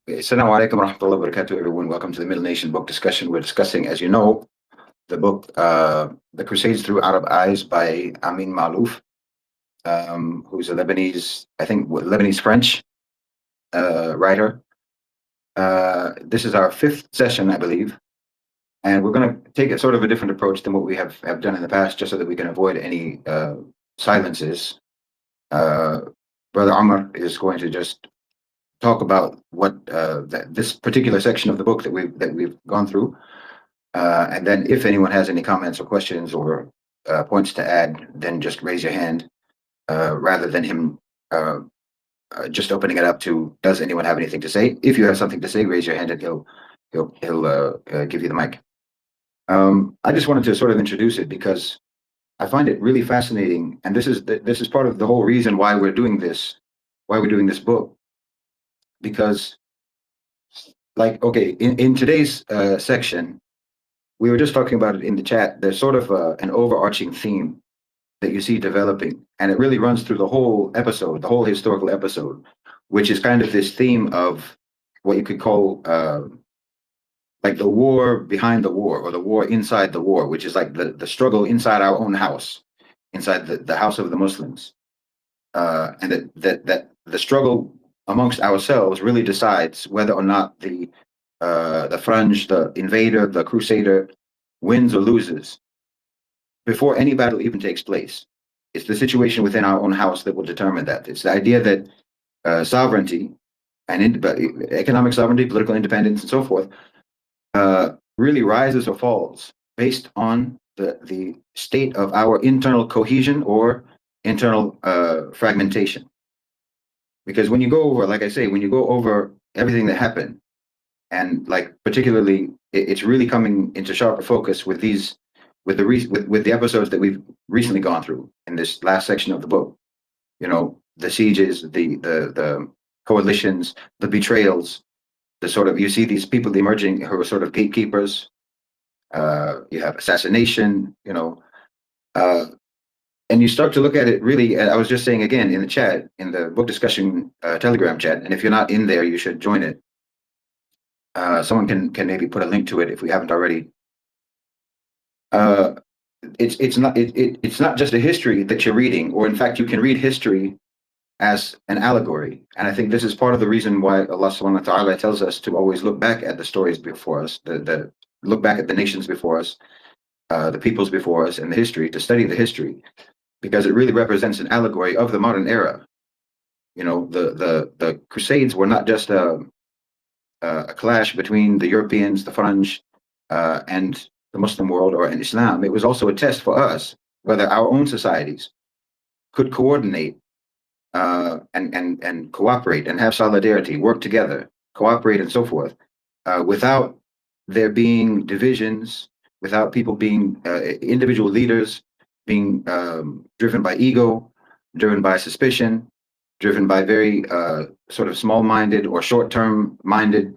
Assalamu alaikum wa rahmatullahi wa barakatuh, everyone. Welcome to the Middle Nation book discussion. We're discussing, as you know, the book The Crusades Through Arab Eyes by Amin Malouf, who's a Lebanese, I think, Lebanese French writer. This is our fifth session, I believe, and we're going to take a sort of a different approach than what we have done in the past, just so that we can avoid any silences. Brother Amr is going to just talk about what this particular section of the book that we've gone through. And then if anyone has any comments or questions or points to add, then just raise your hand rather than him just opening it up to, does anyone have anything to say? If you have something to say, raise your hand and he'll give you the mic. I just wanted to sort of introduce it because I find it really fascinating, and this is part of the whole reason why we're doing this book, because, like, okay, in today's section, we were just talking about it in the chat. There's sort of an overarching theme that you see developing, and it really runs through the whole episode, the whole historical episode, which is kind of this theme of what you could call like the war behind the war, or the war inside the war, which is like the struggle inside our own house, inside the house of the Muslims, and that the struggle amongst ourselves really decides whether or not the Franj, the invader, the crusader, wins or loses before any battle even takes place. It's the situation within our own house that will determine that. It's the idea that sovereignty and economic sovereignty, political independence, and so forth really rises or falls based on the state of our internal cohesion or internal fragmentation. Because when you go over, like I say, when you go over everything that happened, and like particularly, it's really coming into sharper focus with these, with the episodes that we've recently gone through in this last section of the book. You know, the sieges, the coalitions, the betrayals, the sort of, you see these people emerging who are sort of gatekeepers. You have assassination, and you start to look at it really. I was just saying again in the chat, in the book discussion Telegram chat, and if you're not in there, you should join it. Someone can maybe put a link to it if we haven't already. It's not just a history that you're reading, or in fact, you can read history as an allegory. And I think this is part of the reason why Allah subhanahu wa ta'ala tells us to always look back at the stories before us, the look back at the nations before us, the peoples before us, and the history, to study the history, because it really represents an allegory of the modern era. You know, the Crusades were not just a clash between the Europeans, the French, and the Muslim world or in Islam. It was also a test for us whether our own societies could coordinate and cooperate and have solidarity, work together, cooperate, and so forth, without there being divisions, without people being individual leaders being driven by ego, driven by suspicion, driven by very sort of small-minded or short-term minded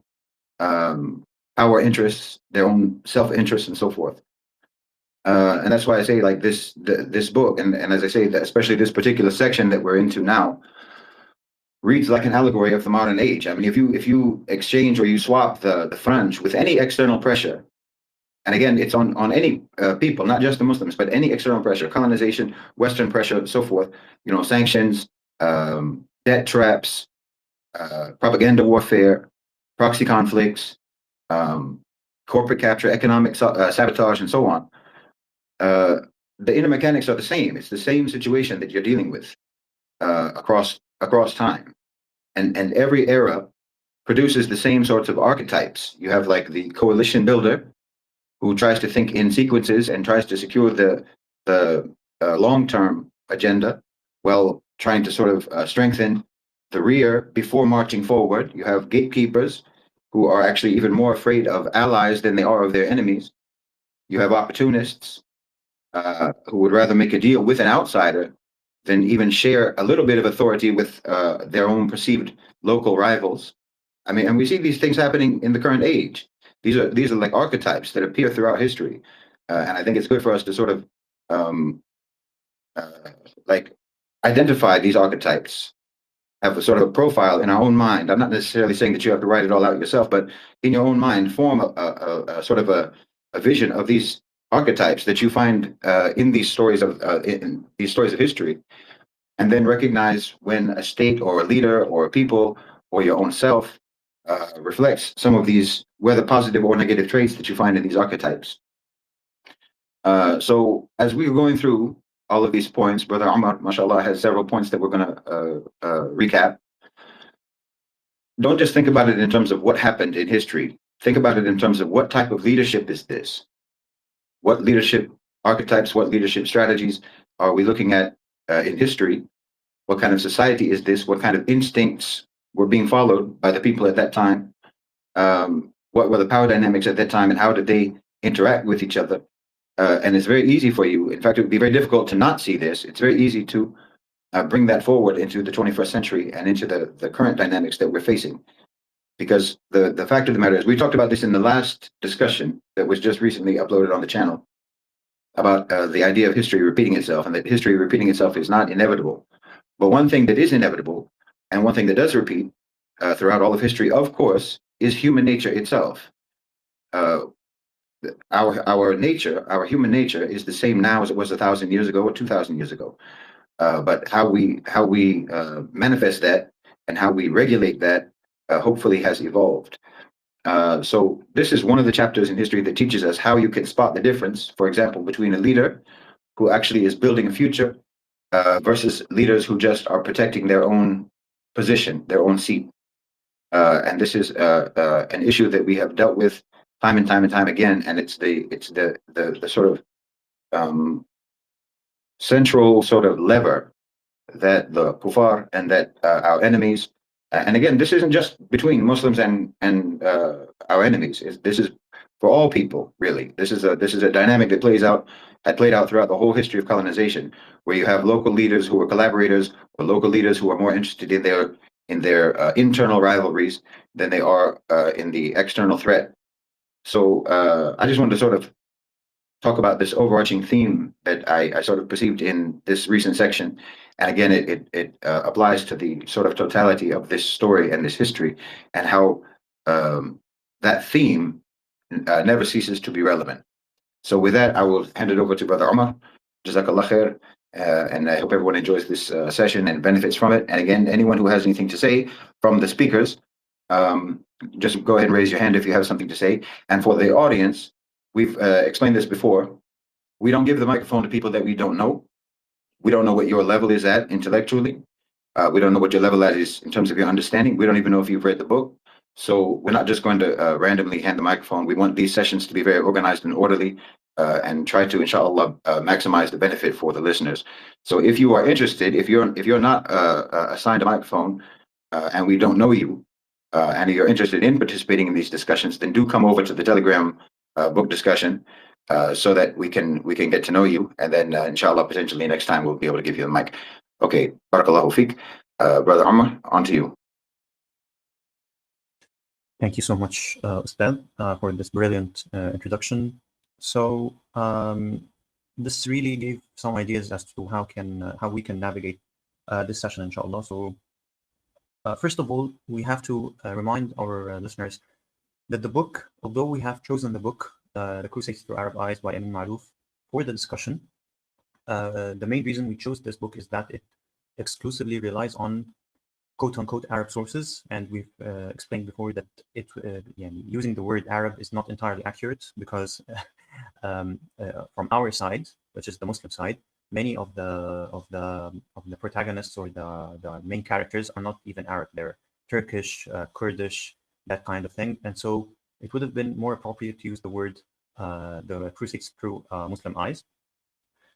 power interests, their own self-interest, and so forth. And that's why I say, like, this book, and as I say, that especially this particular section that we're into now, reads like an allegory of the modern age. I mean, if you exchange or you swap the French with any external pressure, and again, it's on any people, not just the Muslims, but any external pressure, colonization, Western pressure, so forth, sanctions, debt traps, propaganda warfare, proxy conflicts, corporate capture, economic sabotage, and so on. The inner mechanics are the same. It's the same situation that you're dealing with across time, and every era produces the same sorts of archetypes. You have like the coalition builder, who tries to think in sequences and tries to secure the long-term agenda, while trying to sort of strengthen the rear before marching forward. You have gatekeepers, who are actually even more afraid of allies than they are of their enemies. You have opportunists, who would rather make a deal with an outsider than even share a little bit of authority with their own perceived local rivals. I mean, and we see these things happening in the current age. These are like archetypes that appear throughout history, and I think it's good for us to sort of like identify these archetypes have a sort of a profile in our own mind. I'm not necessarily saying that you have to write it all out yourself, but in your own mind, form a sort of a vision of these archetypes that you find in these stories in these stories of history, and then recognize when a state or a leader or a people or your own self reflects some of these, whether positive or negative traits that you find in these archetypes. So as we were going through all of these points, Brother Umar, mashallah, has several points that we're going to recap. Don't just think about it in terms of what happened in history. Think about it in terms of what type of leadership is this? What leadership archetypes, what leadership strategies are we looking at in history? What kind of society is this? What kind of instincts were being followed by the people at that time? What were the power dynamics at that time, and how did they interact with each other? And it's very easy for you. In fact, it would be very difficult to not see this. It's very easy to bring that forward into the 21st century and into the current dynamics that we're facing. Because the fact of the matter is, we talked about this in the last discussion that was just recently uploaded on the channel about the idea of history repeating itself, and that history repeating itself is not inevitable. But one thing that is inevitable, and one thing that does repeat throughout all of history, of course, is human nature itself. Our nature, our human nature, is the same now as it was 1,000 years ago or 2,000 years ago. But how we manifest that and how we regulate that hopefully has evolved. So this is one of the chapters in history that teaches us how you can spot the difference, for example, between a leader who actually is building a future versus leaders who just are protecting their own position, their own seat. And this is an issue that we have dealt with time and time and time again, and it's the sort of central sort of lever that the kuffar and that our enemies, and again, this isn't just between Muslims and our enemies. This is for all people, really. This is a dynamic that had played out throughout the whole history of colonization, where you have local leaders who are collaborators, or local leaders who are more interested in their internal rivalries than they are in the external threat. So I just wanted to sort of talk about this overarching theme that I sort of perceived in this recent section. And again, it applies to the sort of totality of this story and this history, and how that theme never ceases to be relevant. So with that, I will hand it over to Brother Umar. Jazakallah khair. And I hope everyone enjoys this session and benefits from it. And again, anyone who has anything to say from the speakers, just go ahead and raise your hand if you have something to say. And for the audience, we've explained this before. We don't give the microphone to people that we don't know. We don't know what your level is at intellectually. We don't know what your level at is in terms of your understanding. We don't even know if you've read the book. So we're not just going to randomly hand the microphone. We want these sessions to be very organized and orderly, and try to, inshallah, maximize the benefit for the listeners. So if you are interested, if you're not assigned a microphone and we don't know you, and you're interested in participating in these discussions, then do come over to the Telegram book discussion so that we can get to know you, and then inshallah, potentially next time we'll be able to give you the mic. Okay, barakallahu fiqh. Brother Umar, on to you. Thank you so much, Ustad, for this brilliant introduction. So this really gave some ideas as to how we can navigate this session, inshallah. So first of all, we have to remind our listeners that the book, although we have chosen the book, The Crusades Through Arab Eyes by Amin Maalouf, for the discussion, the main reason we chose this book is that it exclusively relies on quote-unquote Arab sources, and we've explained before that using the word Arab is not entirely accurate, because from our side, which is the Muslim side, many of the protagonists or the main characters are not even Arab. They're Turkish, Kurdish, that kind of thing, and so it would have been more appropriate to use the word the Crusades through Muslim eyes.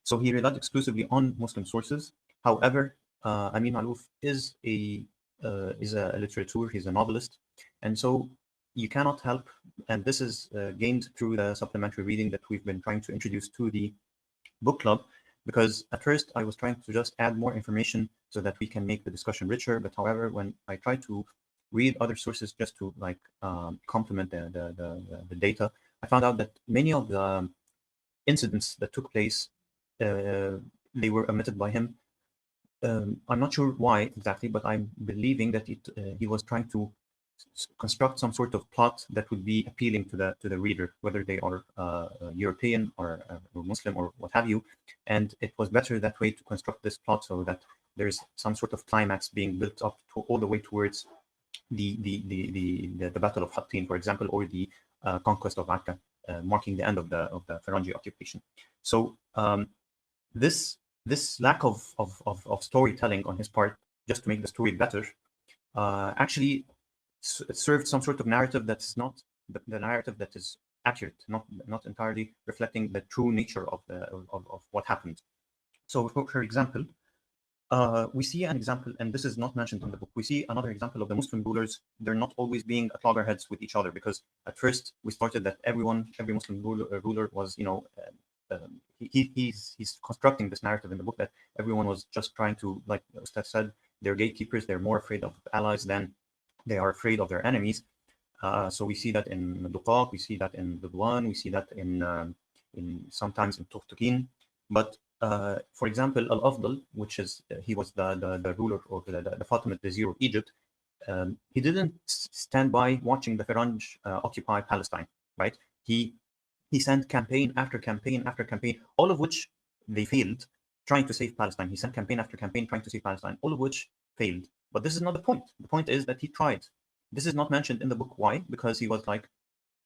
So he relied exclusively on Muslim sources. However, Amin Maalouf is a literateur, he's a novelist, and so you cannot help, and this is gained through the supplementary reading that we've been trying to introduce to the book club, because at first I was trying to just add more information so that we can make the discussion richer, but however, when I tried to read other sources just to complement the data, I found out that many of the incidents that took place, they were omitted by him. I'm not sure why exactly, but I'm believing that he was trying to construct some sort of plot that would be appealing to the reader, whether they are European or Muslim or what have you. And it was better that way to construct this plot so that there's some sort of climax being built up to all the way towards the Battle of Hattin, for example, or the conquest of Akka, marking the end of the Farangi occupation. So this lack of storytelling on his part, just to make the story better, actually served some sort of narrative that's not the narrative that is accurate, not entirely reflecting the true nature of what happened. So, for example, we see an example, and this is not mentioned in the book. We see another example of the Muslim rulers. They're not always being at loggerheads with each other, because at first we started that every Muslim ruler was, he's constructing this narrative in the book that everyone was just trying to, like Ustad said, they're gatekeepers. They're more afraid of allies than they are afraid of their enemies. So we see that in Duqaq, we see that in Ridwan, we see that in sometimes in Tuqtuqin. But for example, Al-Afdal, which is he was the ruler or the Fatimid vizier of Egypt, he didn't stand by watching the Faranj occupy Palestine, right? He sent campaign after campaign after campaign, all of which they failed, trying to save Palestine. He sent campaign after campaign trying to save Palestine, all of which failed. But this is not the point. The point is that he tried. This is not mentioned in the book. Why? Because he was like,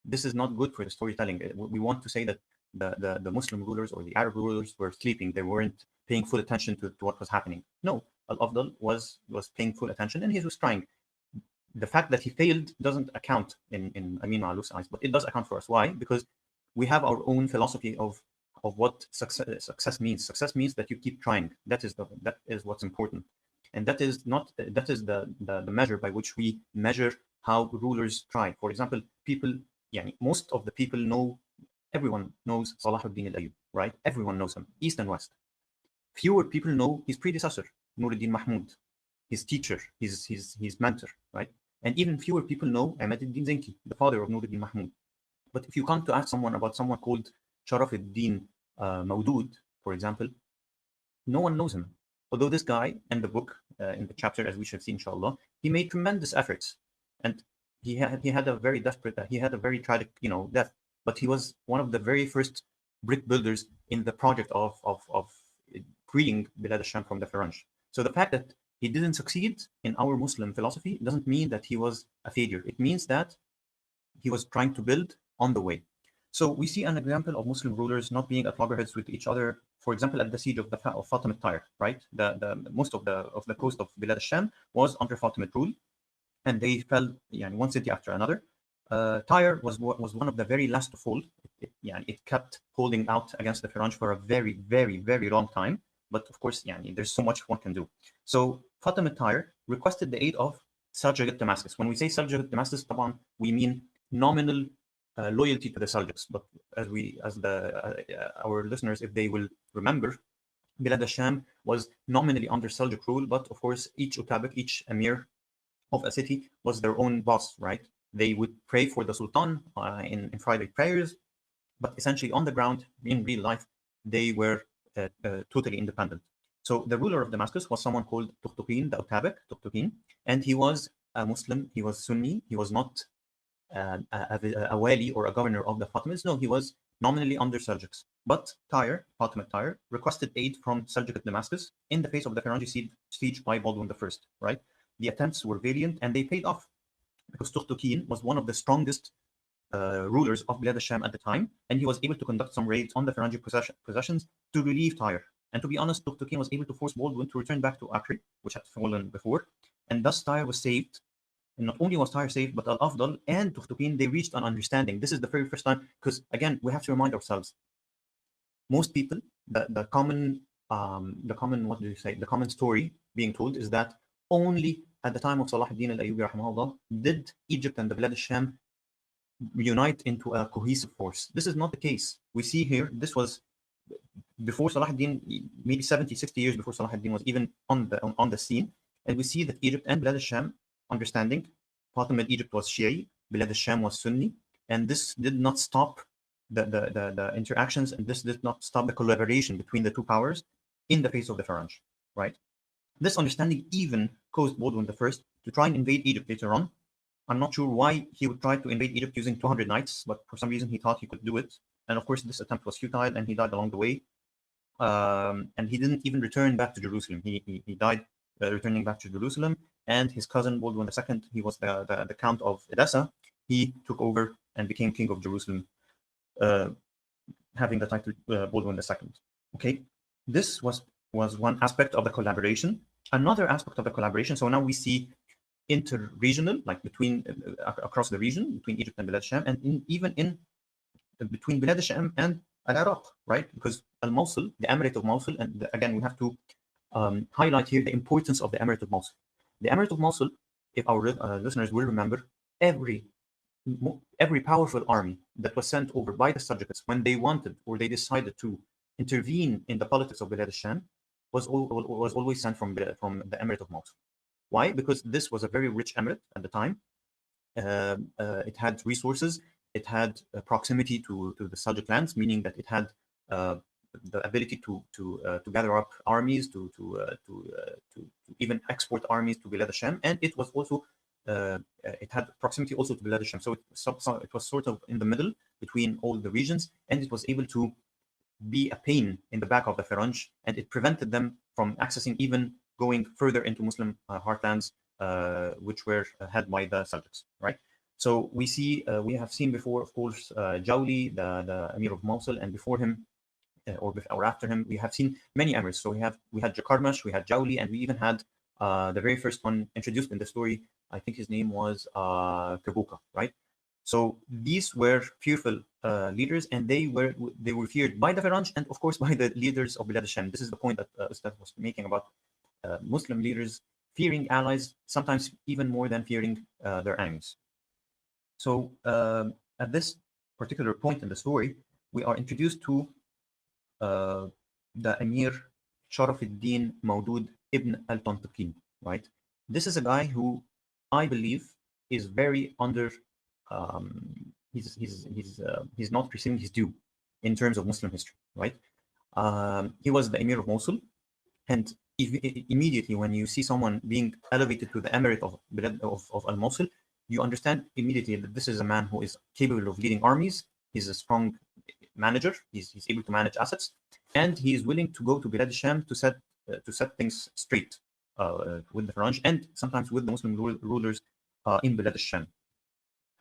this is not good for the storytelling. We want to say that the Muslim rulers or the Arab rulers were sleeping. They weren't paying full attention to what was happening. No, Al-Afdal was paying full attention, and he was trying. The fact that he failed doesn't account in Amin Ma'alouf's eyes, but it does account for us. Why? Because we have our own philosophy of what success means. Success means that you keep trying. That is what's important, and that is the measure by which we measure how rulers try. For example, most of the people know, everyone knows Salahuddin al-Ayyub, right? Everyone knows him, east and west. Fewer people know his predecessor, Nuruddin Mahmud, his teacher, his mentor, right? And even fewer people know Ahmad al-Din Zenki, the father of Nuruddin Mahmud. But if you come to ask someone about someone called Sharafuddin Mawdud, for example, no one knows him. Although this guy in the book, in the chapter, as we shall see, inshallah, he made tremendous efforts, and he had a very desperate, he had a very tragic, death. But he was one of the very first brick builders in the project of freeing Bilad al-Sham from the Faranj. So the fact that he didn't succeed in our Muslim philosophy doesn't mean that he was a failure. It means that he was trying to build on the way. So we see an example of Muslim rulers not being at loggerheads with each other. For example, at the siege of Fatimid Tyre, right? The most of the coast of Bilad al-Sham was under Fatimid rule, and they fell one city after another. Tyre was one of the very last to fall. It kept holding out against the Faranj for a very, very, very long time. But of course, there's so much one can do. So Fatimid Tyre requested the aid of Seljuk Damascus. When we say Seljuk Damascus, we mean nominal loyalty to the Seljuks. But our listeners, if they will remember, Bilad al-Sham was nominally under Seljuk rule, but of course, each utabik, each emir of a city was their own boss, right? They would pray for the Sultan in private prayers, but essentially on the ground, in real life, they were totally independent. So the ruler of Damascus was someone called Tuqtuqin, the utabik, Tuqtuqin, and he was a Muslim. He was Sunni. He was not a wali or a governor of the Fatimids. No, he was nominally under Seljuks. But Fatimid Tyre, requested aid from Seljuk at Damascus in the face of the Farangi siege by Baldwin I, right? The attempts were valiant and they paid off, because Tuqtuqin was one of the strongest rulers of Bilad al-Sham at the time, and he was able to conduct some raids on the Farangi possessions to relieve Tyre. And to be honest, Tuqtuqin was able to force Baldwin to return back to Acre, which had fallen before, and thus Tyre was saved. And not only was Tyre saved, but Al-Afdal and Tuqtuqin, they reached an understanding. This is the very first time, because again, we have to remind ourselves, most people, the common story being told is that only at the time of Salahuddin al-Ayyubi rahimahullah did Egypt and the Bilad al-Sham unite into a cohesive force. This is not the case. We see here, this was before Salahuddin, maybe 70, 60 years before Salahuddin was even on the scene. And we see that Egypt and Bilad al-Sham understanding. Fatimid Egypt was Shi'i, Bilad al-Sham was Sunni, and this did not stop the interactions, and this did not stop the collaboration between the two powers in the face of the Faranj, right? This understanding even caused Baldwin I to try and invade Egypt later on. I'm not sure why he would try to invade Egypt using 200 knights, but for some reason he thought he could do it. And of course, this attempt was futile and he died along the way. And he didn't even return back to Jerusalem. He died returning back to Jerusalem. And his cousin Baldwin II, he was the Count of Edessa. He took over and became King of Jerusalem, having the title Baldwin II. Okay, this was one aspect of the collaboration. Another aspect of the collaboration, so now we see inter-regional, like between across the region, between Egypt and Bilad Sham, and even between Bilad Sham and Al-Iraq, right? Because Al-Mosul, the Emirate of Mosul, and again, we have to highlight here the importance of the Emirate of Mosul. The Emirate of Mosul, if our listeners will remember, every powerful army that was sent over by the subjects when they wanted or they decided to intervene in the politics of Bilad al-Sham was always sent from the Emirate of Mosul. Why? Because this was a very rich emirate at the time. It had resources. It had proximity to the subject lands, meaning that it had the ability to gather up armies, to even export armies to Bilad al-Sham, and it was also it had proximity also to Bilad al-Sham. So it was sort of in the middle between all the regions, and it was able to be a pain in the back of the Faranj, and it prevented them from accessing even going further into Muslim heartlands, which were held by the Seljuks, right? So we see, we have seen before, of course, Jawli, the Emir of Mosul, and before him, or after him, we have seen many emirs. So we had Jakarmash, we had Jawli, and we even had the very first one introduced in the story. I think his name was Kabuka, right? So these were fearful leaders, and they were feared by the Faranj and of course by the leaders of Bilad al-Sham. This is the point that Ustad was making about Muslim leaders fearing allies, sometimes even more than fearing their enemies. So at this particular point in the story, we are introduced to the Emir Sharafuddin Maudud ibn al-Tantakin, right? This is a guy who I believe is very under he's not receiving his due in terms of Muslim history, right? He was the Emir of Mosul, and immediately when you see someone being elevated to the Emirate of Al-Mosul, you understand immediately that this is a man who is capable of leading armies. He's a strong manager. He's able to manage assets, and he is willing to go to Bilad al-Sham to set things straight with the Faranj and sometimes with the Muslim rulers in Bilad al-Sham.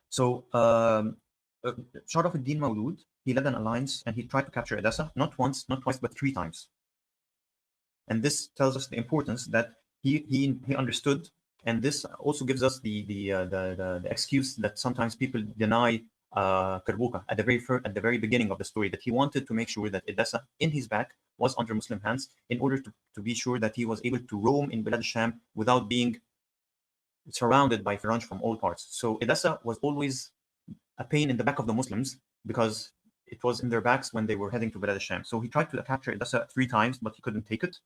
So Sharafuddin Maulud, he led an alliance and he tried to capture Edessa, not once, not twice, but 3 times. And this tells us the importance that he understood. And this also gives us the excuse that sometimes people deny Karbuka at the very beginning of the story, that he wanted to make sure that Edessa in his back was under Muslim hands in order to be sure that he was able to roam in Bilad al-Sham without being surrounded by Faranj from all parts. So Edessa was always a pain in the back of the Muslims because it was in their backs when they were heading to Bilad al-Sham. So he tried to capture Edessa 3 times, but he couldn't take it.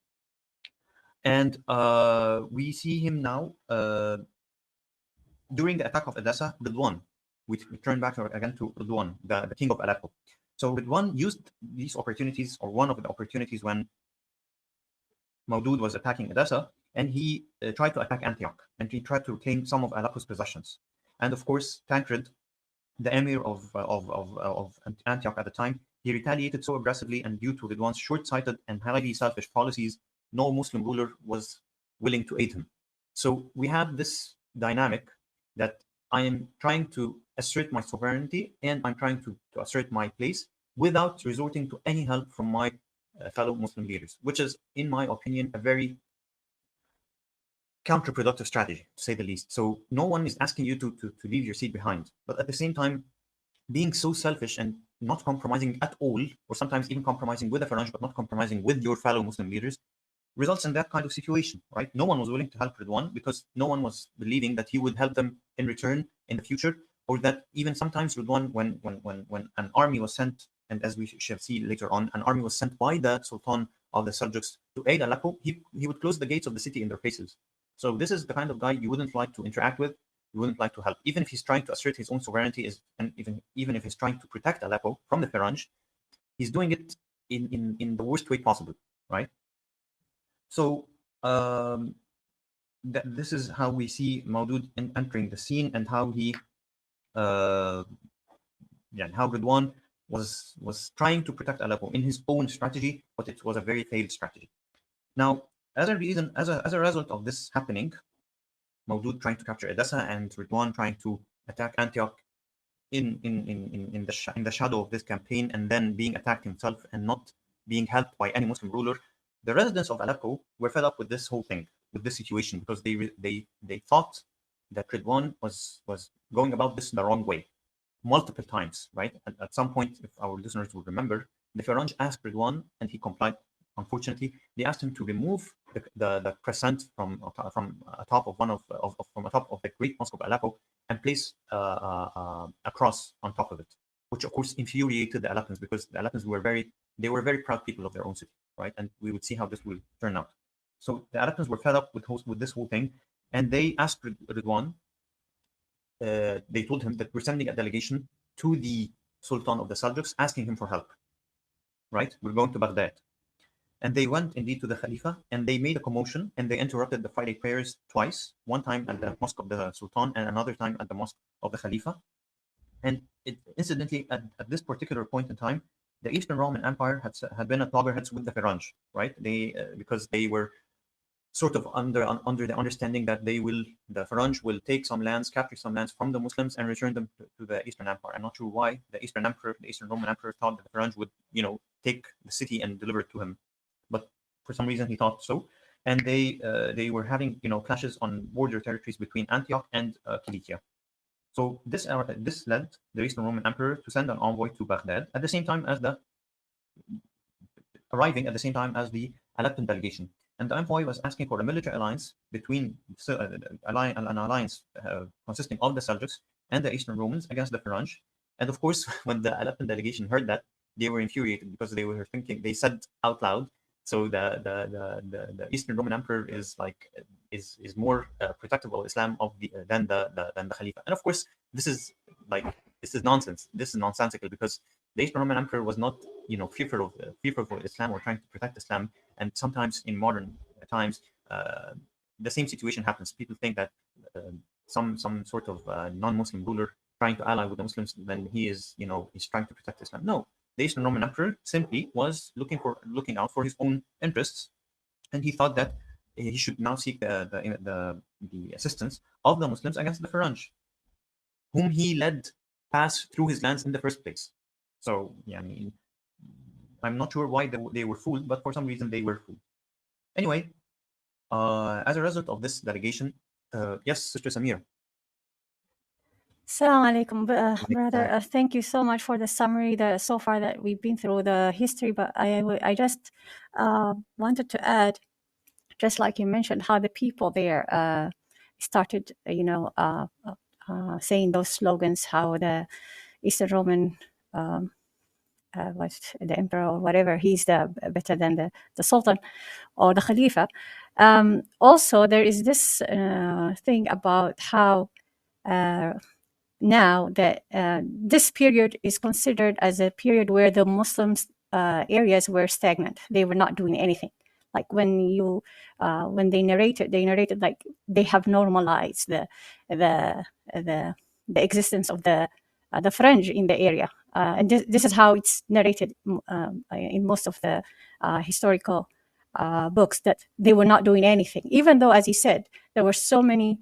And we see him now during the attack of Edessa, Ridwan. We turn back again to Ridwan, the king of Aleppo. So Ridwan used these opportunities, or one of the opportunities, when Maudud was attacking Edessa, and he tried to attack Antioch, and he tried to reclaim some of Aleppo's possessions. And of course, Tancred, the emir of Antioch at the time, he retaliated so aggressively, and due to Ridwan's short-sighted and highly selfish policies, no Muslim ruler was willing to aid him. So we have this dynamic that I am trying to assert my sovereignty and I'm trying to assert my place without resorting to any help from my fellow Muslim leaders, which is, in my opinion, a very counterproductive strategy, to say the least. So no one is asking you to leave your seat behind, but at the same time, being so selfish and not compromising at all, or sometimes even compromising with the Faranj, but not compromising with your fellow Muslim leaders, results in that kind of situation, right? No one was willing to help Ridwan because no one was believing that he would help them in return in the future, or that even sometimes Ridwan, when an army was sent, and as we shall see later on, an army was sent by the Sultan of the Seljuks to aid Aleppo, he would close the gates of the city in their faces. So this is the kind of guy you wouldn't like to interact with, you wouldn't like to help, even if he's trying to assert his own sovereignty, and even if he's trying to protect Aleppo from the Faranj, he's doing it in the worst way possible, right? So this is how we see Maudud entering the scene, and how he, how Ridwan was trying to protect Aleppo in his own strategy, but it was a very failed strategy. Now, as a result of this happening, Maudud trying to capture Edessa and Ridwan trying to attack Antioch in the shadow of this campaign, and then being attacked himself and not being helped by any Muslim ruler, the residents of Aleppo were fed up with this whole thing, with this situation, because they thought that Ridwan was going about this the wrong way multiple times, right? At some point, if our listeners will remember, the Faranj asked Ridwan, and he complied. Unfortunately, they asked him to remove the crescent from atop of from atop of the Great Mosque of Aleppo, and place a cross on top of it, which of course infuriated the Aleppans, because the Aleppans were very proud people of their own city, right? And we would see how this will turn out. So the Aleppans were fed up with this whole thing, and they asked Ridwan. They told him that we're sending a delegation to the Sultan of the Seljuks, asking him for help. Right? We're going to Baghdad. And they went indeed to the Khalifa, and they made a commotion, and they interrupted the Friday prayers twice, one time at the Mosque of the Sultan and another time at the Mosque of the Khalifa. And incidentally, at this particular point in time, the Eastern Roman Empire had been at loggerheads with the Faranj, right? Because they were sort of under the understanding that the Faranj will take some lands, capture some lands from the Muslims, and return them to the Eastern Empire. I'm not sure why the Eastern Roman Emperor thought that the Faranj would, take the city and deliver it to him, but for some reason he thought so. And they were having, clashes on border territories between Antioch and Cilicia. So this led the Eastern Roman Emperor to send an envoy to Baghdad at the same time as arriving at the same time as the Aleppan delegation. And the envoy was asking for a military alliance between an alliance consisting of the Seljuks and the Eastern Romans against the Faranj. And of course, when the Aleppan delegation heard that, they were infuriated, because they were thinking, they said out loud, so the Eastern Roman Emperor is more protective of Islam than the Khalifa. And of course, this is nonsense. This is nonsensical, because the Eastern Roman Emperor was not fearful of Islam or trying to protect Islam. And sometimes in modern times, the same situation happens. People think that some sort of non-Muslim ruler trying to ally with the Muslims, then he is he's trying to protect Islam. No, the Eastern Roman Emperor simply was looking out for his own interests, and he thought that he should now seek the assistance of the Muslims against the Faranj, whom he led pass through his lands in the first place. So I'm not sure why they were fooled, but for some reason they were fooled. Anyway, as a result of this delegation, yes, Sister Samir. Assalamu alaikum, brother. Thank you so much for the summary so far that we've been through the history. But I just wanted to add, just like you mentioned, how the people there started, saying those slogans, how the Eastern Roman was the emperor or whatever, he's better than the Sultan or the Khalifa. Also, there is this thing about how now that this period is considered as a period where the Muslims areas were stagnant. They were not doing anything. Like when they narrated like they have normalized the existence of the French in the area, and this is how it's narrated in most of the historical books, that they were not doing anything, even though, as he said, there were so many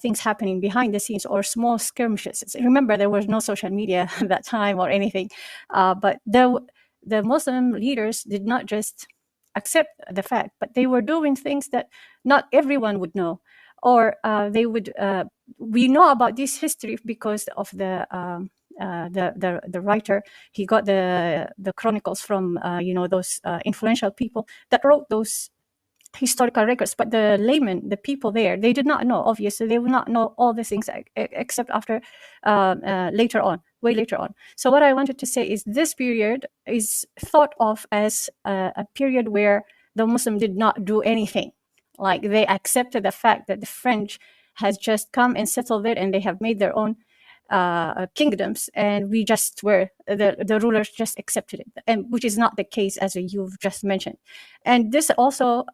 things happening behind the scenes or small skirmishes. Remember, there was no social media at that time or anything, but the Muslim leaders did not just accept the fact, but they were doing things that not everyone would know, or they would. We know about this history because of the writer. He got the chronicles from those influential people that wrote those historical records, but the laymen, the people there, they did not know. Obviously, they would not know all these things except after way later on. So what I wanted to say is this period is thought of as a period where the Muslim did not do anything. Like they accepted the fact that the French has just come and settled there, and they have made their own kingdoms, and we just were the rulers just accepted it, and which is not the case, as you've just mentioned. And this also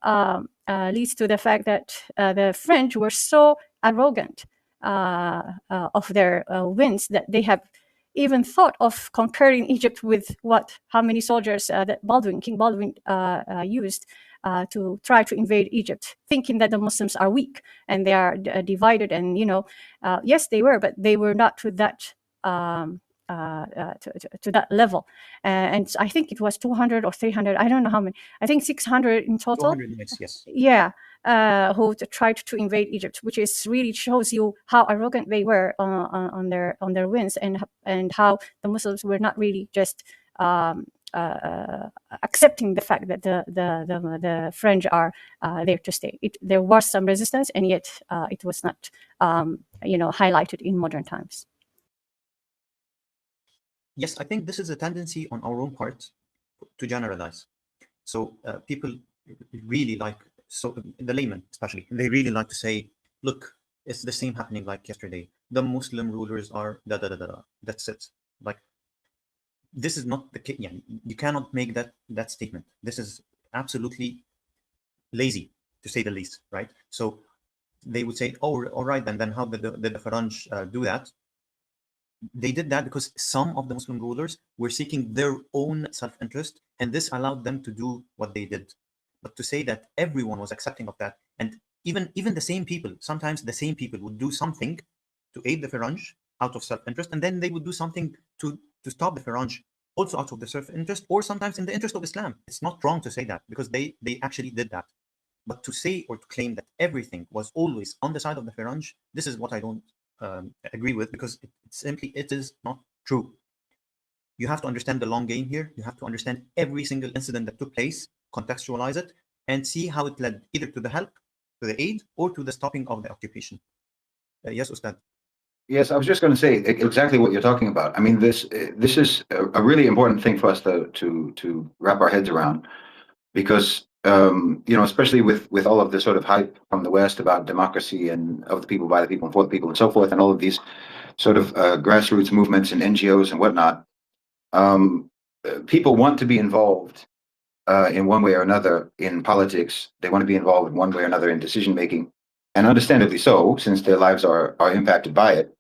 leads to the fact that the French were so arrogant of their wins that they have even thought of conquering Egypt with how many soldiers that King Baldwin used to try to invade Egypt, thinking that the Muslims are weak and they are divided. And yes, they were, but they were not to that to that level. And I think it was 200 or 300. I don't know how many. I think 600 in total. 200 units, yes. Yeah. Who tried to invade Egypt, which is really shows you how arrogant they were on their wins, and how the Muslims were not really just accepting the fact that the French are there to stay. There was some resistance, and yet it was not highlighted in modern times. Yes, I think this is a tendency on our own part to generalize. So people really like, so the laymen especially, they really like to say, look, it's the same happening like yesterday. The Muslim rulers are da da da da. That's it. Like, this is not the case. Yeah, you cannot make that statement. This is absolutely lazy, to say the least, right? So they would say, oh, all right, then how did the Faranj do that? They did that because some of the Muslim rulers were seeking their own self-interest, and this allowed them to do what they did. But to say that everyone was accepting of that, and even the same people, sometimes the same people would do something to aid the Faranj out of self-interest, and then they would do something to stop the Faranj also out of the self-interest, or sometimes in the interest of Islam. It's not wrong to say that, because they actually did that. But to say or to claim that everything was always on the side of the Faranj, this is what I don't agree with, because it is not true. You have to understand the long game here. You have to understand every single incident that took place, contextualize it, and see how it led either to the help, to the aid, or to the stopping of the occupation. Yes, Ustad. Yes, I was just going to say exactly what you're talking about. I mean, this is a really important thing for us to wrap our heads around, because especially with all of this sort of hype from the West about democracy and of the people, by the people, and for the people, and so forth, and all of these sort of grassroots movements and NGOs and whatnot, people want to be involved in one way or another in politics. They want to be involved in one way or another in decision making, and understandably so, since their lives are impacted by it.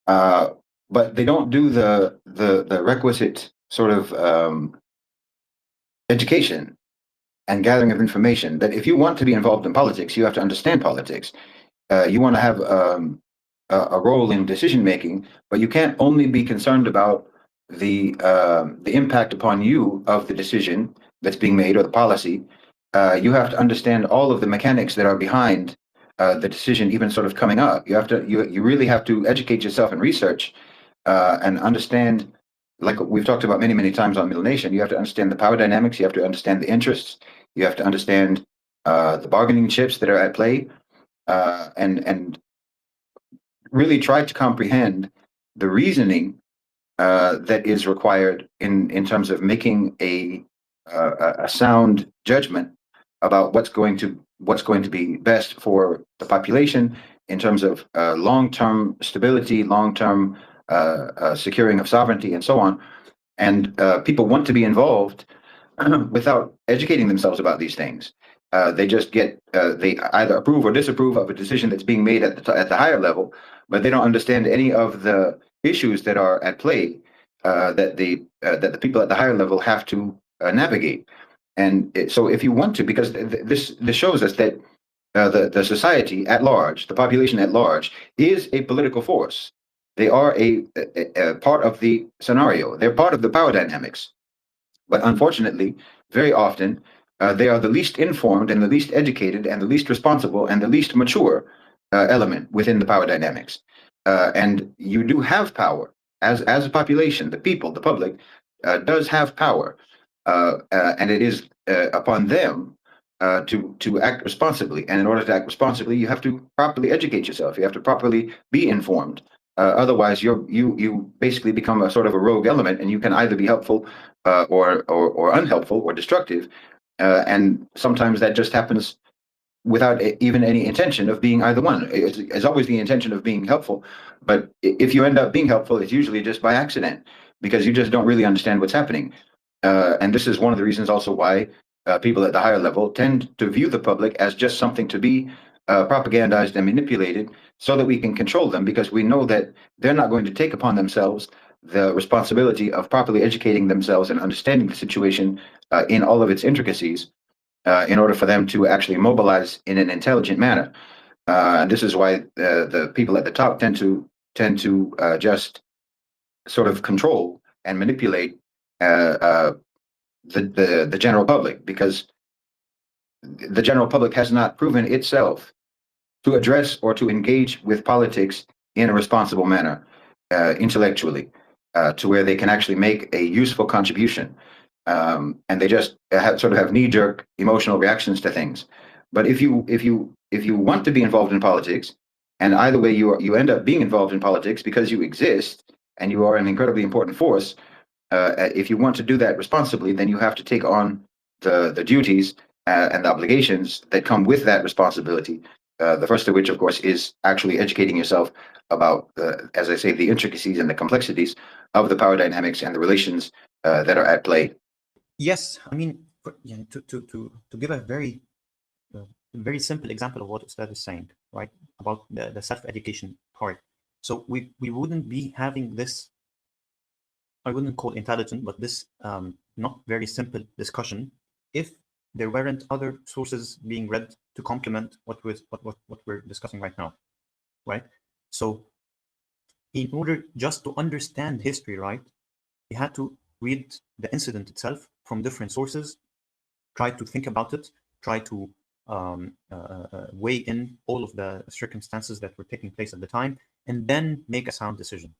But they don't do the requisite sort of education and gathering of information that if you want to be involved in politics, you have to understand politics. You want to have a role in decision making, but you can't only be concerned about the impact upon you of the decision that's being made or the policy. You have to understand all of the mechanics that are behind the decision even sort of coming up. You really have to educate yourself and research and understand, like we've talked about many times on Middle Nation. You have to understand the power dynamics. You have to understand the interests. You have to understand the bargaining chips that are at play, and really try to comprehend the reasoning that is required in terms of making a sound judgment about what's going to be best for the population in terms of long-term stability, long-term securing of sovereignty, and so on. And people want to be involved without educating themselves about these things. They just they either approve or disapprove of a decision that's being made at the higher level, but they don't understand any of the issues that are at play that the people at the higher level have to navigate. And so if you want to, because this shows us that the society at large, the population at large, is a political force. They are a part of the scenario. They're part of the power dynamics. But unfortunately, very often, they are the least informed and the least educated and the least responsible and the least mature element within the power dynamics. And you do have power as a population. The people, the public, does have power, and it is upon them to act responsibly. And in order to act responsibly, you have to properly educate yourself. You have to properly be informed. Otherwise, you basically become a sort of a rogue element, and you can either be helpful or unhelpful or destructive. And sometimes that just happens without even any intention of being either one. It's always the intention of being helpful, but if you end up being helpful, it's usually just by accident, because you just don't really understand what's happening. And this is one of the reasons also why people at the higher level tend to view the public as just something to be propagandized and manipulated so that we can control them, because we know that they're not going to take upon themselves the responsibility of properly educating themselves and understanding the situation in all of its intricacies in order for them to actually mobilize in an intelligent manner. And this is why the people at the top tend to just sort of control and manipulate the general public, because the general public has not proven itself to address or to engage with politics in a responsible manner, intellectually, to where they can actually make a useful contribution. And they just sort of have knee-jerk emotional reactions to things. But if you want to be involved in politics, and either way you end up being involved in politics because you exist and you are an incredibly important force, if you want to do that responsibly, then you have to take on the duties and the obligations that come with that responsibility. The first of which, of course, is actually educating yourself about, as I say, the intricacies and the complexities of the power dynamics and the relations that are at play. Yes, I mean, yeah, to give a very simple example of what Ustad is saying, right, about the self-education part. So we wouldn't be having this, I wouldn't call intelligent, but this not very simple discussion if there weren't other sources being read to complement what we're discussing right now, right? So in order just to understand history, right, you had to read the incident itself from different sources, try to think about it, try to weigh in all of the circumstances that were taking place at the time, and then make a sound decision.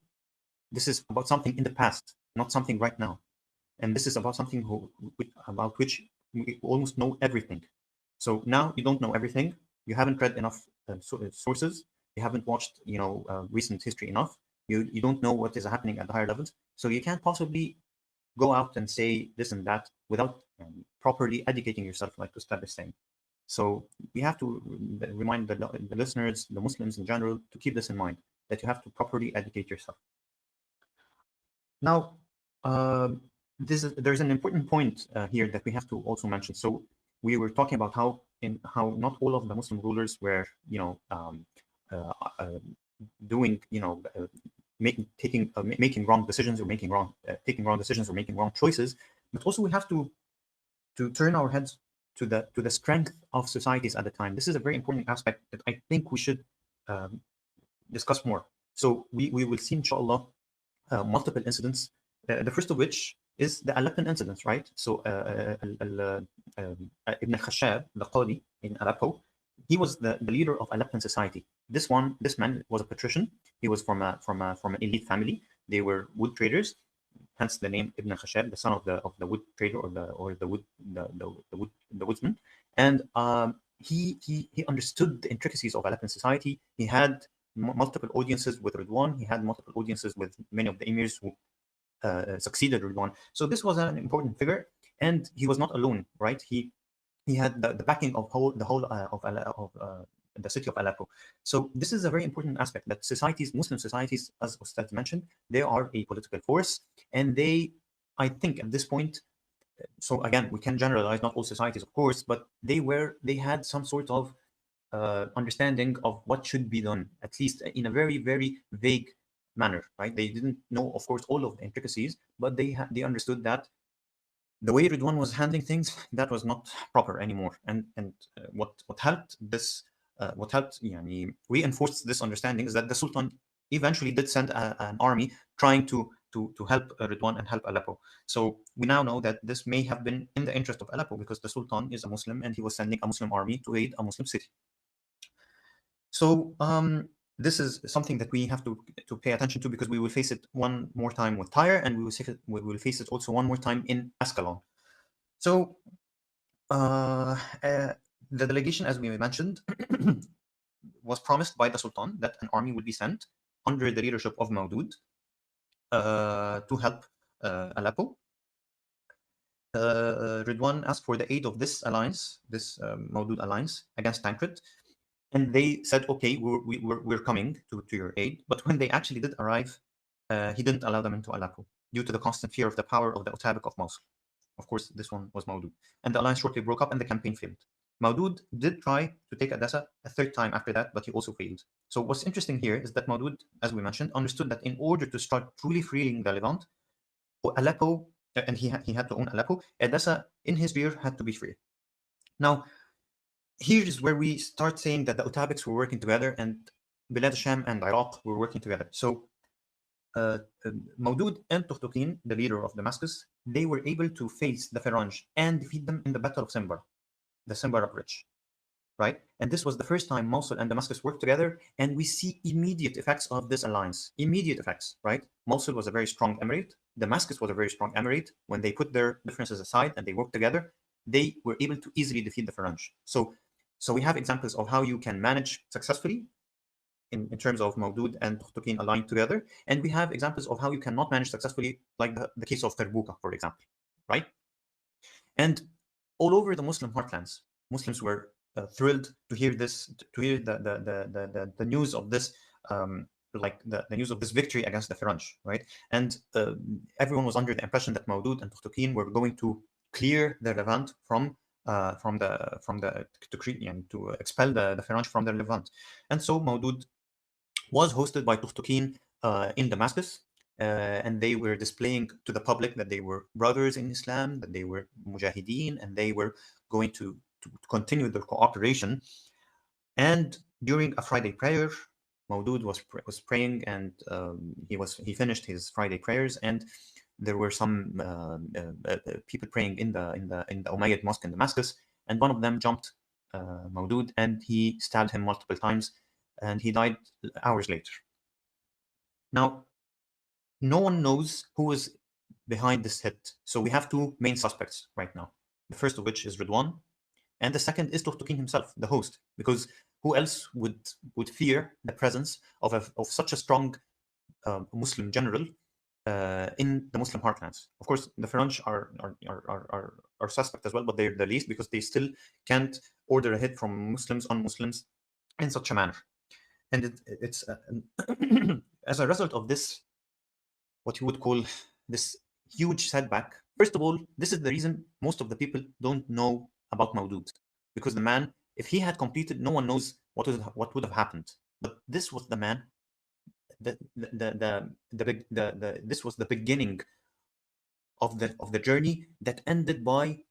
This is about something in the past, not something right now. And this is about something about which we almost know everything. So now you don't know everything. You haven't read enough sources. You haven't watched, recent history enough. You don't know what is happening at the higher levels. So you can't possibly go out and say this and that without properly educating yourself, like Ustad is saying. So we have to remind the listeners, the Muslims in general, to keep this in mind, that you have to properly educate yourself. Now, there's an important point here that we have to also mention. So we were talking about how not all of the Muslim rulers were, doing, making wrong decisions or taking wrong decisions or making wrong choices, but also we have to turn our heads to the strength of societies at the time. This is a very important aspect that I think we should discuss more. So we will see, inshallah, multiple incidents. The first of which is the Aleppan incidents, right? So Ibn al-Khashab, the Qadi in Aleppo, he was the leader of Aleppan society. This man was a patrician. He was from an elite family. They were wood traders, hence the name Ibn al-Khashab, the son of the wood trader or the woodsman. And he understood the intricacies of Aleppan society. He had multiple audiences with Ridwan. He had multiple audiences with many of the emirs who succeeded Ridwan. So this was an important figure, and he was not alone, right? He had the backing of the whole of the city of Aleppo. So this is a very important aspect, that Muslim societies, as Ustad mentioned, they are a political force, and they, I think at this point, so again, we can generalize, not all societies, of course, but they had some sort of understanding of what should be done, at least in a very, very vague manner, right? They didn't know, of course, all of the intricacies, but they understood that the way Ridwan was handling things, that was not proper anymore. And what helped this, reinforce this understanding is that the Sultan eventually did send an army trying to help Ridwan and help Aleppo. So we now know that this may have been in the interest of Aleppo, because the Sultan is a Muslim and he was sending a Muslim army to aid a Muslim city. So this is something that we have to pay attention to, because we will face it one more time with Tyre, and we will face it also one more time in Ascalon. So the delegation, as we mentioned, was promised by the Sultan that an army would be sent under the leadership of Maudud to help Aleppo. Ridwan asked for the aid of this alliance, this Maudud alliance, against Tancred. And they said, okay, we're coming to your aid. But when they actually did arrive, he didn't allow them into Aleppo due to the constant fear of the power of the Utabik of Mosul. Of course, this one was Maudud. And the alliance shortly broke up and the campaign failed. Maudud did try to take Edessa a third time after that, but he also failed. So what's interesting here is that Maudud, as we mentioned, understood that in order to start truly freeing the Levant, Aleppo, and he had to own Aleppo, Edessa in his rear had to be free. Now, here is where we start saying that the Utabiks were working together and Bilad al-Sham and Iraq were working together. So Maudud and Tukhtukin, the leader of Damascus, they were able to face the Faranj and defeat them in the Battle of Simbara, the Simbara Bridge, right? And this was the first time Mosul and Damascus worked together, and we see immediate effects of this alliance. Immediate effects, right? Mosul was a very strong emirate. Damascus was a very strong emirate. When they put their differences aside and they worked together, they were able to easily defeat the Faranj. So we have examples of how you can manage successfully in terms of Maudud and Tukhtukin aligned together. And we have examples of how you cannot manage successfully, like the case of Tarbuka, for example, right? And all over the Muslim heartlands, Muslims were thrilled to hear this, to hear the news of this, like the news of this victory against the Faranj, right? And everyone was under the impression that Maudud and Tukhtukin were going to clear the Levant to expel the Faranj from the Levant. And so Maudud was hosted by Tukhtukin in Damascus, and they were displaying to the public that they were brothers in Islam, that they were mujahideen, and they were going to continue their cooperation. And during a Friday prayer, Maudud was praying, and he finished his Friday prayers, and there were some people praying in the Umayyad mosque in Damascus, and one of them jumped Maudud, and he stabbed him multiple times, and he died hours later. Now, no one knows who is behind this hit. So we have two main suspects right now. The first of which is Ridwan, and the second is Tukhtukin himself, the host, because who else would fear the presence of such a strong Muslim general in the Muslim heartlands? Of course, the Faranj are suspect as well, but they're the least because they still can't order a hit from Muslims on Muslims in such a manner. And it's as a result of this, what you would call this huge setback. First of all, this is the reason most of the people don't know about Maudud, because the man, if he had completed, no one knows what would have happened. But this was the man. This was the beginning of the journey that ended by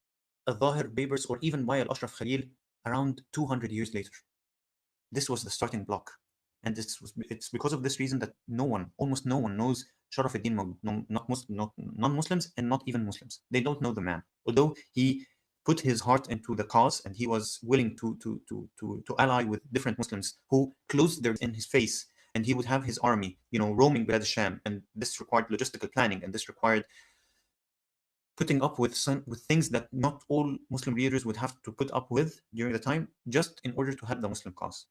Al-Zahir Babers or even by Al-Ashraf Khalil around 200 years later. This was the starting block. And it's because of this reason that almost no one knows Sharaf ad-Din Maudud, non-Muslims and not even Muslims. They don't know the man. Although he put his heart into the cause and he was willing to ally with different Muslims who closed their in his face, and he would have his army, roaming Bilad al-Sham, and this required logistical planning, and this required putting up with things that not all Muslim leaders would have to put up with during the time, just in order to help the Muslim cause.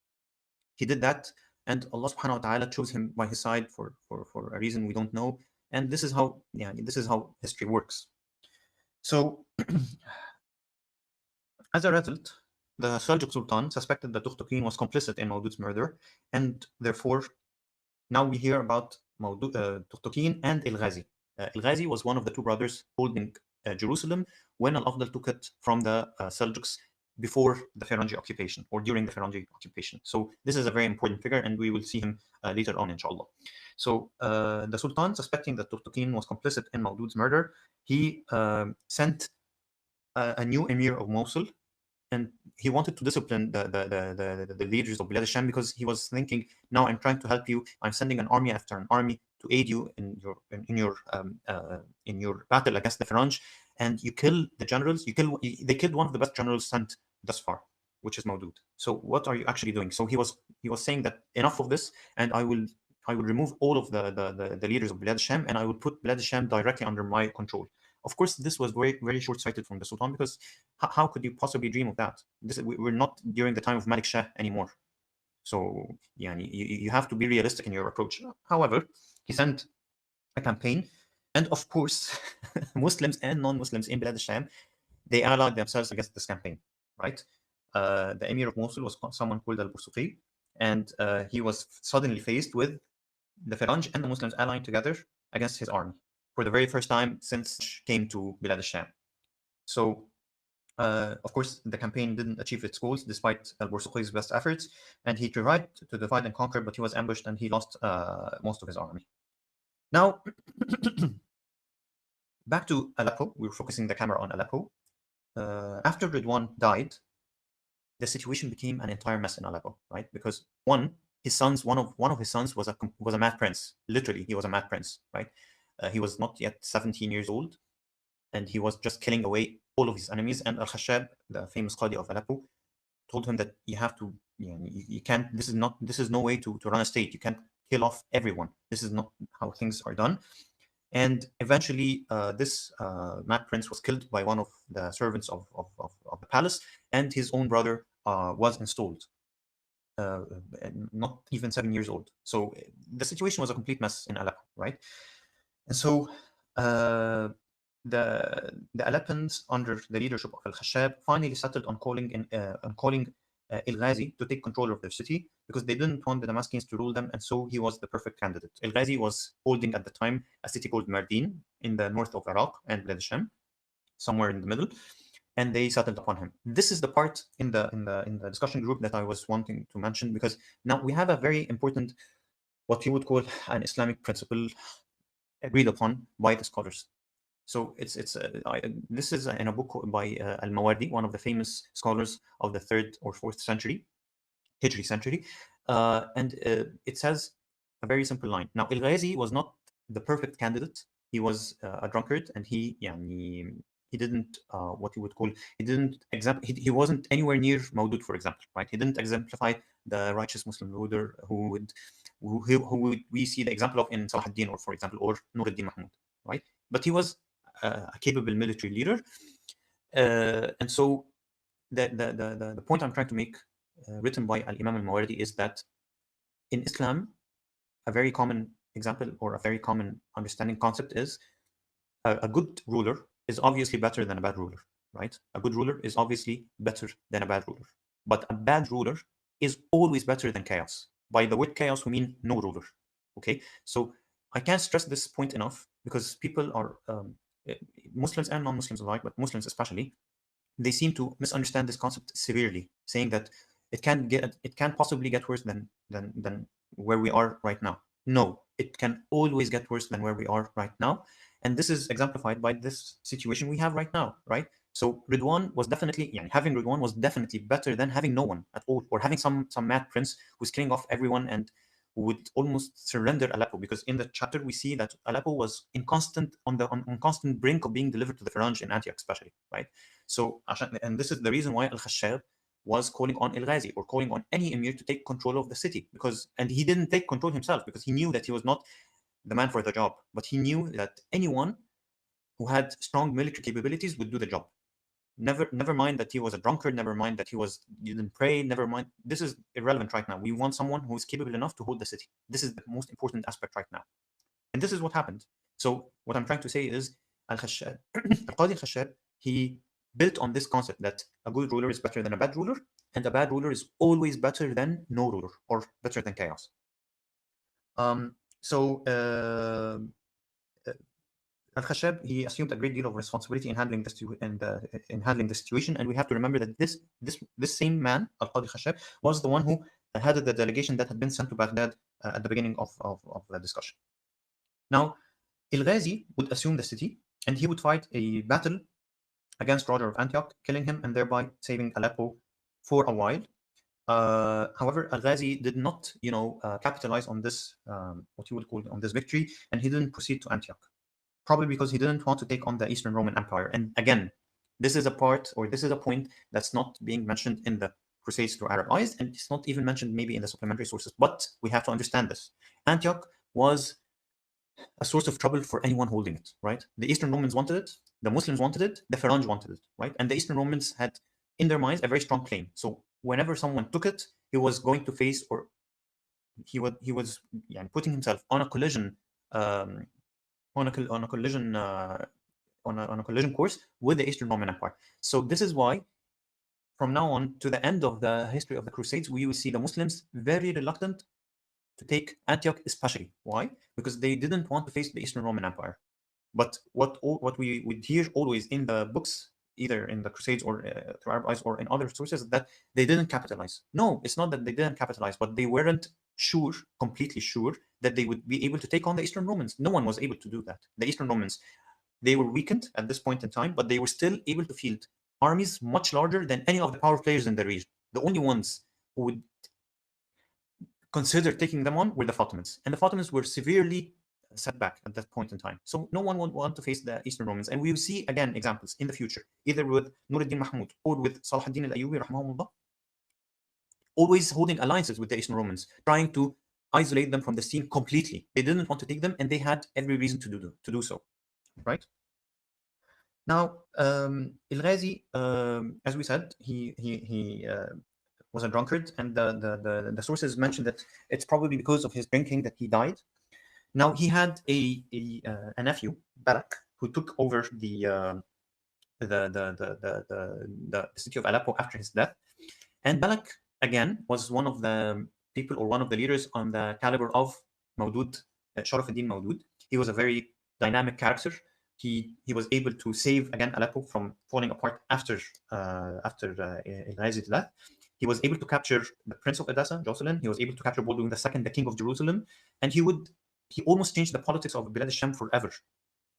He did that, and Allah subhanahu wa ta'ala chose him by his side for a reason we don't know. And this is how history works. So as a result, the Seljuk Sultan suspected that Tukhtukin was complicit in Maudud's murder, and therefore now we hear about Tukhtukin and Al-Ghazi. Al-Ghazi was one of the two brothers holding Jerusalem when Al-Afdal took it from the Seljuks before the Farangi occupation or during the Farangi occupation. So this is a very important figure, and we will see him later on, inshallah. So the Sultan, suspecting that Tukhtukin was complicit in Maudud's murder, he sent a new emir of Mosul, and he wanted to discipline the leaders of Bilad al-Sham, because he was thinking, now I'm trying to help you. I'm sending an army after an army to aid you in your battle against the Faranj, and you kill the generals. They killed one of the best generals sent thus far, which is Maudud. So what are you actually doing? So he was saying that enough of this, and I will remove all of the leaders of Bilad al-Sham, and I will put Bilad al-Sham directly under my control. Of course, this was very, very short-sighted from the Sultan, because how could you possibly dream of that? We're not during the time of Malik Shah anymore. So yeah, you have to be realistic in your approach. However, he sent a campaign, and of course, Muslims and non-Muslims in Bilad al-Sham, they allied themselves against this campaign, right? The Emir of Mosul was someone called Al-Bursuqi, and he was suddenly faced with the Faranj and the Muslims allying together against his army for the very first time since he came to Bilad al-Sham. So, of course, the campaign didn't achieve its goals despite al-Bursuqi's best efforts, and he tried to divide and conquer, but he was ambushed and he lost most of his army. Now, back to Aleppo, we were focusing the camera on Aleppo. After Ridwan died, the situation became an entire mess in Aleppo, right? Because one of his sons was a mad prince. Literally, he was a mad prince, right? He was not yet 17 years old, and he was just killing away all of his enemies. And Al-Khashab, the famous Qadi of Aleppo, told him that you have to, you can't. This is no way to run a state. You can't kill off everyone. This is not how things are done. And eventually, this mad prince was killed by one of the servants of the palace, and his own brother was installed, not even 7 years old. So the situation was a complete mess in Aleppo, right? And so the Aleppans, under the leadership of Al-Khashab, finally settled on calling El-Ghazi to take control of their city, because they didn't want the Damascus to rule them, and so he was the perfect candidate. El-Ghazi was holding at the time a city called Mardin in the north of Iraq and Bilad Sham, somewhere in the middle, and they settled upon him. This is the part in the discussion group that I was wanting to mention, because now we have a very important, what you would call an Islamic principle agreed upon by the scholars. So this is in a book by Al-Mawardi, one of the famous scholars of the 3rd or 4th century, Hijri century, and it says a very simple line. Now, El-Ghazi was not the perfect candidate. He was a drunkard, and he didn't what you would call, he wasn't anywhere near Mawdud, for example, right? He didn't exemplify the righteous Muslim ruler who would we see the example of in Salah ad-Din, or for example, or Nur ad-Din Mahmud, right? But he was a capable military leader, and so the point I'm trying to make, written by Al-Imam al-Mawardi, is that in Islam, a very common example or a very common understanding concept is a good ruler is obviously better than a bad ruler, right? A good ruler is obviously better than a bad ruler, but a bad ruler is always better than chaos. By the word chaos, we mean no ruler. Okay, so I can't stress this point enough, because people are Muslims and non-Muslims alike, but Muslims especially, they seem to misunderstand this concept severely, saying that it can't possibly get worse than where we are right now. No, it can always get worse than where we are right now, and this is exemplified by this situation we have right now, right? So Ridwan was definitely, having Ridwan was definitely better than having no one at all, or having some mad prince who's killing off everyone and would almost surrender Aleppo, because in the chapter we see that Aleppo was on constant brink of being delivered to the Faranj in Antioch, especially, right? So, and this is the reason why Al-Khashab was calling on El-Ghazi, or calling on any emir, to take control of the city, and he didn't take control himself, because he knew that he was not the man for the job, but he knew that anyone who had strong military capabilities would do the job. Never mind that he was a drunkard, never mind that he didn't pray, never mind. This is irrelevant right now. We want someone who is capable enough to hold the city. This is the most important aspect right now. And this is what happened. So what I'm trying to say is, Al-Khashab, Al-Qadi Al-Khashab, he built on this concept that a good ruler is better than a bad ruler, and a bad ruler is always better than no ruler, or better than chaos. Al-Khashab, he assumed a great deal of responsibility in handling the situation, and we have to remember that this same man, Al-Qadi Khashab, was the one who headed the delegation that had been sent to Baghdad at the beginning of the discussion. Now, El-Ghazi would assume the city, and he would fight a battle against Roger of Antioch, killing him and thereby saving Aleppo for a while. However, Al-Ghazi did not, capitalize on this, what you would call, on this victory, and he didn't proceed to Antioch, probably because he didn't want to take on the Eastern Roman Empire. And again, this is a point that's not being mentioned in the Crusades through Arab eyes, and it's not even mentioned maybe in the supplementary sources, but we have to understand this. Antioch was a source of trouble for anyone holding it, right? The Eastern Romans wanted it, the Muslims wanted it, the Faranj wanted it, right? And the Eastern Romans had, in their minds, a very strong claim. So whenever someone took it, he was going to face, or he was putting himself on a collision on a collision course with the Eastern Roman Empire. So this is why, from now on to the end of the history of the Crusades, we will see the Muslims very reluctant to take Antioch, especially. Why? Because they didn't want to face the Eastern Roman Empire. But what we would hear always in the books either in the Crusades or through Arab eyes or in other sources, that they didn't capitalize. No, it's not that they didn't capitalize, but they weren't sure, completely sure, that they would be able to take on the Eastern Romans. No one was able to do that. The Eastern Romans, they were weakened at this point in time, but they were still able to field armies much larger than any of the power players in the region. The only ones who would consider taking them on were the Fatimids, and the Fatimids were severely set back at that point in time. So no one would want to face the Eastern Romans, and we will see again examples in the future, either with Nur ad-Din Mahmud or with Salah ad-Din al-Ayyubi, rahmahullah, always holding alliances with the Eastern Romans, trying to isolate them from the scene completely. They didn't want to take them, and they had every reason to do so. Right? Now, Al-Ghazi, as we said, he was a drunkard, and the sources mentioned that it's probably because of his drinking that he died. Now, he had a nephew, Barak, who took over the city of Aleppo after his death. And Barak, again, was one of the people or one of the leaders on the caliber of Mawdud, Sharaf ad-Din Mawdud. He was a very dynamic character. He was able to save, again, Aleppo from falling apart after Al-Ghazi's death. He was able to capture the Prince of Edessa, Jocelyn. He was able to capture Baldwin II, the King of Jerusalem. And he almost changed the politics of Bilad al-Sham forever,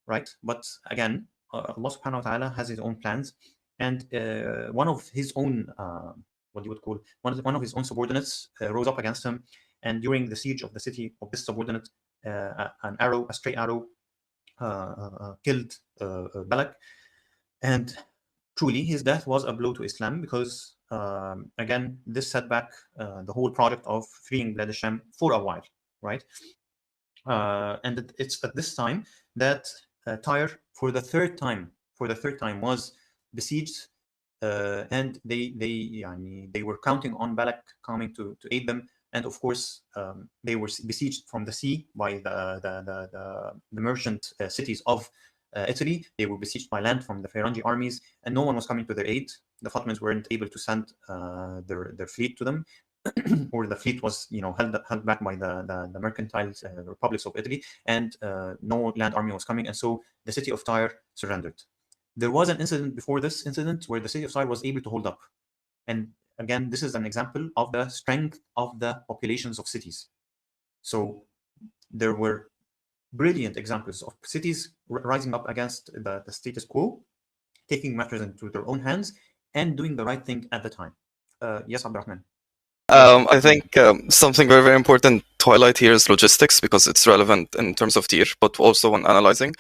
right? But again, Allah subhanahu wa ta'ala has his own plans. And one of his own, what you would call, one of his own subordinates rose up against him. And during the siege of the city of this subordinate, a stray arrow killed Balak. And truly, his death was a blow to Islam, because again, this set back the whole project of freeing Bilad al-Sham for a while, right? And it's at this time that Tyre, for the third time, was besieged, and they were counting on Balak coming to aid them. And of course, they were besieged from the sea by the merchant cities of Italy. They were besieged by land from the Farangi armies, and no one was coming to their aid. The Fatimids weren't able to send their fleet to them, or the fleet was, held back by the mercantile republics of Italy, and no land army was coming, and so the city of Tyre surrendered. There was an incident before this incident where the city of Tyre was able to hold up, and again, this is an example of the strength of the populations of cities. So there were brilliant examples of cities rising up against the status quo, taking matters into their own hands, and doing the right thing at the time. Yes, Abdurrahman. I think something very, very important to highlight here is logistics, because it's relevant in terms of Tyre, but also when analyzing.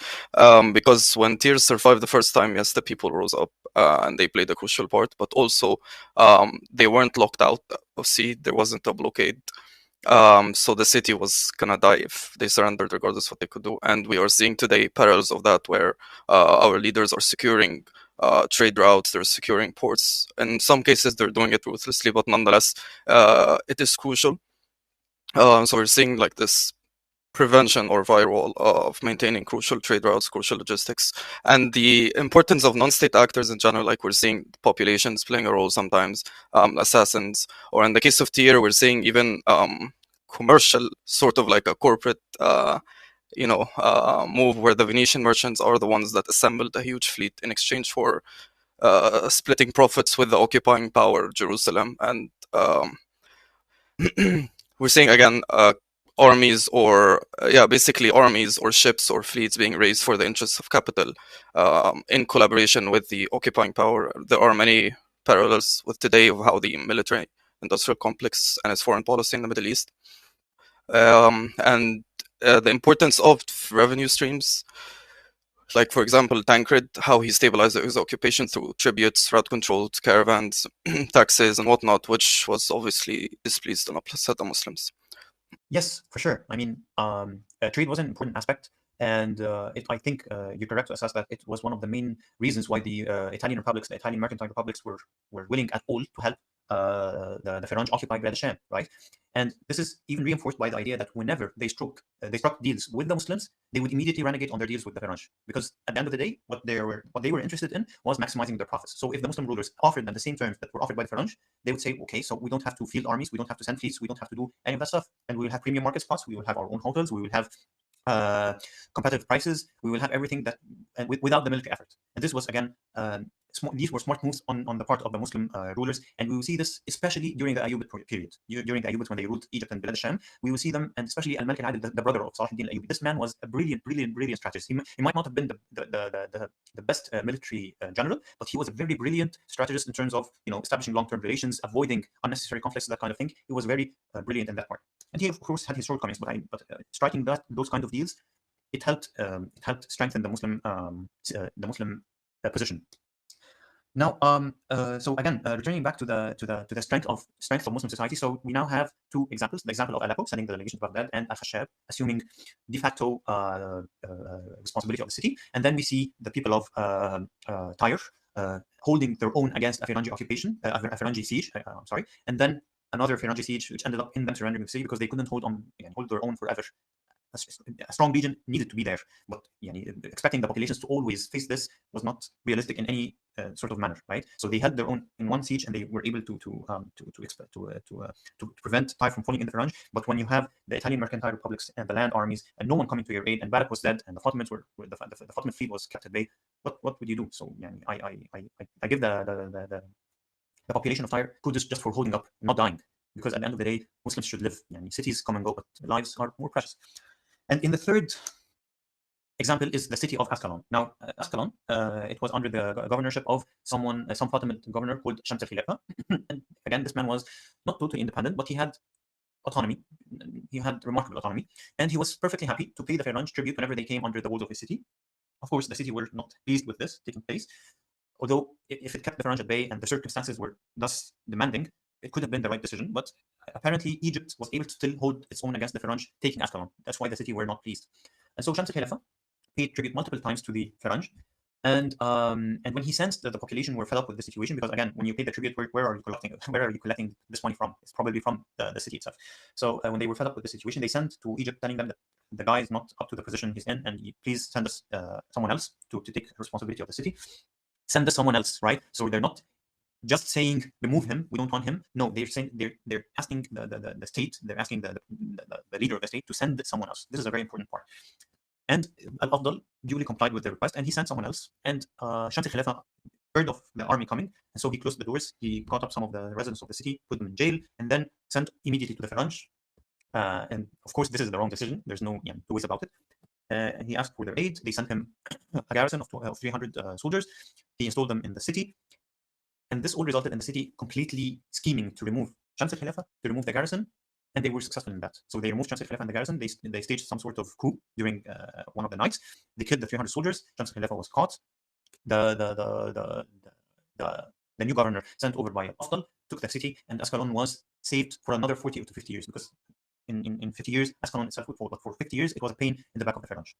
Because when Tyre survived the first time, yes, the people rose up and they played a crucial part, but also they weren't locked out of sea. There wasn't a blockade. So the city was gonna die if they surrendered, regardless of what they could do. And we are seeing today parallels of that, where our leaders are securing trade routes, they're securing ports. In some cases, they're doing it ruthlessly, but nonetheless, it is crucial. So we're seeing like this prevention or firewall of maintaining crucial trade routes, crucial logistics, and the importance of non-state actors in general. Like we're seeing populations playing a role sometimes, assassins, or in the case of Tyre, we're seeing even commercial, sort of like a corporate move, where the Venetian merchants are the ones that assembled a huge fleet in exchange for splitting profits with the occupying power, Jerusalem. And we're seeing again armies or ships or fleets being raised for the interests of capital in collaboration with the occupying power. There are many parallels with today of how the military industrial complex and its foreign policy in the Middle East. And the importance of revenue streams, like for example Tancred, how he stabilized his occupation through tributes, route controls, caravans, taxes and whatnot, which was obviously displeased and upset the Muslims. Yes, for sure. I mean, trade was an important aspect, and I think you're correct to assess that it was one of the main reasons why the Italian republics, the Italian mercantile republics, were willing at all to help the Farangi occupy Bilad al-Sham, right? And this is even reinforced by the idea that whenever they struck deals with the Muslims, they would immediately renegade on their deals with the Farangi, because at the end of the day, what they were interested in was maximizing their profits. So if the Muslim rulers offered them the same terms that were offered by the Farangi, they would say, okay, so we don't have to field armies, we don't have to send fleets, we don't have to do any of that stuff, and we will have premium market spots, we will have our own hotels, we will have competitive prices, we will have everything that, and without the military effort. And this was again these were smart moves on the part of the Muslim rulers, and we will see this especially during the Ayyubid period. During the Ayyubids, when they ruled Egypt and Bilad al-Sham, we will see them, and especially Al-Malik al-Adil, the brother of Salah ad-Din al-Ayyubi. This man was a brilliant strategist. He might not have been the best military general, but he was a very brilliant strategist in terms of establishing long-term relations, avoiding unnecessary conflicts, that kind of thing. He was very brilliant in that part. And he, of course, had his shortcomings, but striking those kind of deals, it helped strengthen the Muslim position. Now, so again, returning back to the strength of Muslim society. So we now have two examples: the example of Aleppo sending the delegation to Baghdad, and Al-Khashab assuming de facto responsibility of the city. And then we see the people of Tyre holding their own against a Firangi occupation, a Firangi siege. And then another Firangi siege, which ended up in them surrendering the city because they couldn't hold their own forever. A strong region needed to be there, but expecting the populations to always face this was not realistic in any sort of manner, right? So they held their own in one siege, and they were able to prevent Tyre from falling in the Firangi. But when you have the Italian mercantile republics and the land armies, and no one coming to your aid, and Barak was dead, and the Fatimids the Fatimid fleet was kept at bay, what would you do? So I give the population of Tyre kudos just for holding up, not dying, because at the end of the day, Muslims should live. Cities come and go, but lives are more precious. And in the third example is the city of Ascalon. Now, Ascalon, it was under the governorship of some Fatimid governor called Shams al-Khilafa. And again, this man was not totally independent, but he had autonomy. He had remarkable autonomy, and he was perfectly happy to pay the Firangi tribute whenever they came under the walls of his city. Of course, the city were not pleased with this taking place, although if it kept the Firangi at bay and the circumstances were thus demanding, it could have been the right decision. But apparently Egypt was able to still hold its own against the Firangi taking Ascalon. That's why the city were not pleased. And so Shams al-Khilafa paid tribute multiple times to the Firangi. And when he sensed that the population were fed up with the situation, because again, when you pay the tribute, where are you collecting this money from? It's probably from the city itself. So when they were fed up with the situation, they sent to Egypt telling them that the guy is not up to the position he's in, and please send us someone else to take responsibility of the city. Send us someone else, right? So they're not just saying remove him, we don't want him. No, they're saying they're asking the state, they're asking the leader of the state to send someone else. This is a very important part. And Al-Afdal duly complied with the request, and he sent someone else. And Shams al-Khilafa heard of the army coming, and so he closed the doors. He caught up some of the residents of the city, put them in jail, and then sent immediately to the Firangi. And of course, this is the wrong decision. There's no two ways about it. And he asked for their aid. They sent him a garrison of 300 soldiers. He installed them in the city. And this all resulted in the city completely scheming to remove Shams al-Khilafa, to remove the garrison, and they were successful in that. So they removed Shams al-Khilafa and the garrison. They staged some sort of coup during one of the nights. They killed the 300 soldiers. Shams al-Khilafa was caught. The new governor, sent over by Al-Afdal, took the city, and Ascalon was saved for another 40 to 50 years, because in 50 years, Ascalon itself would fall, but for 50 years, it was a pain in the back of the Firangi.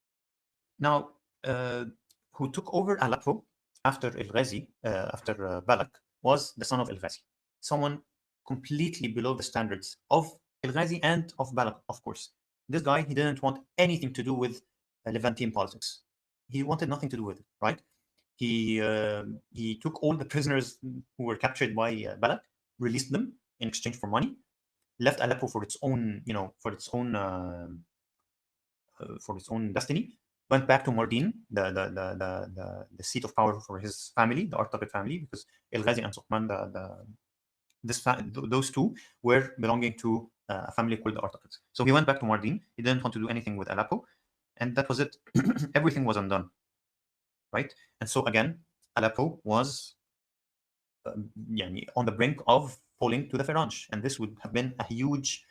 Now, who took over Aleppo after Al-Ghazi, after Balak, was the son of Al-Ghazi, someone completely below the standards of Al-Ghazi and of Balak, of course. This guy, he didn't want anything to do with Levantine politics. He wanted nothing to do with it, right? He took all the prisoners who were captured by Balak, released them in exchange for money, left Aleppo for its own, for its own destiny. Went back to Mardin, the seat of power for his family, the Artaqid family, because Al-Ghazi and Suqman, those two were belonging to a family called the Artaqids. So he went back to Mardin. He didn't want to do anything with Aleppo, and that was it. Everything was undone, right? And so again, Aleppo was on the brink of falling to the Firangi, and this would have been a huge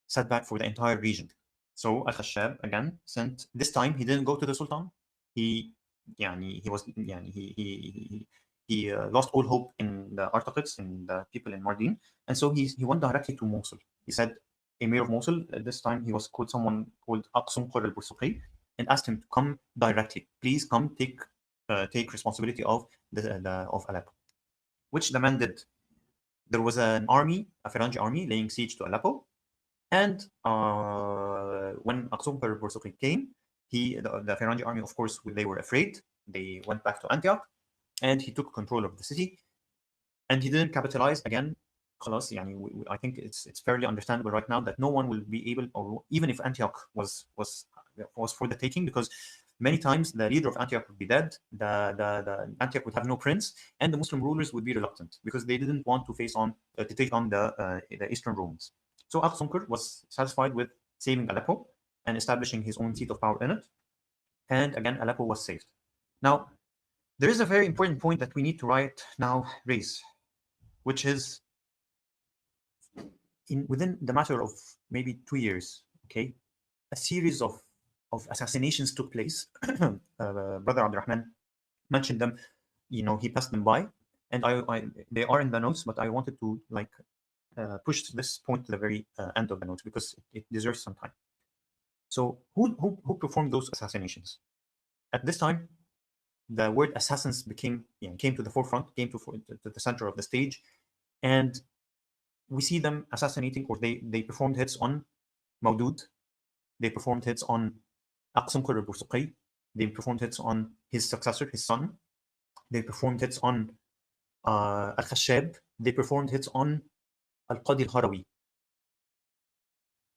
setback for the entire region. So Al-Khashab again sent. This time he didn't go to the Sultan. He lost all hope in the Artaqids and the people in Mardin, and so he went directly to Mosul. He said, Emir of Mosul, this time he was called someone called Aqsum Qur al-Bursuqi, and asked him to come directly. Please come take responsibility of of Aleppo, which the man did. There was an army, a Firangi army, laying siege to Aleppo. And when Aqsum al-Bursuqi came, the Firangi army, of course, they were afraid. They went back to Antioch, and he took control of the city. And he didn't capitalize again. I think it's fairly understandable right now that no one will be able, or even if Antioch was for the taking, because Many times the leader of Antioch would be dead, the Antioch would have no prince, and the Muslim rulers would be reluctant because they didn't want to take on the Eastern Romans. So Al-Sunqur was satisfied with saving Aleppo and establishing his own seat of power in it. And again, Aleppo was saved. Now, there is a very important point that we need to raise, which is within the matter of maybe 2 years, okay, a series of assassinations took place. Brother Abdurrahman mentioned them, he passed them by, and they are in the notes, but I wanted to push this point to the very end of the notes because it deserves some time. So who performed those assassinations? At this time, the word assassins came to the forefront, came to the center of the stage, and we see them assassinating, or they performed hits on Mawdud, they performed hits on Al-Sunqur al-Bursuqi, they performed hits on his successor, his son, they performed hits on Al-Khashab, they performed hits on Al-Qadi al-Harawi.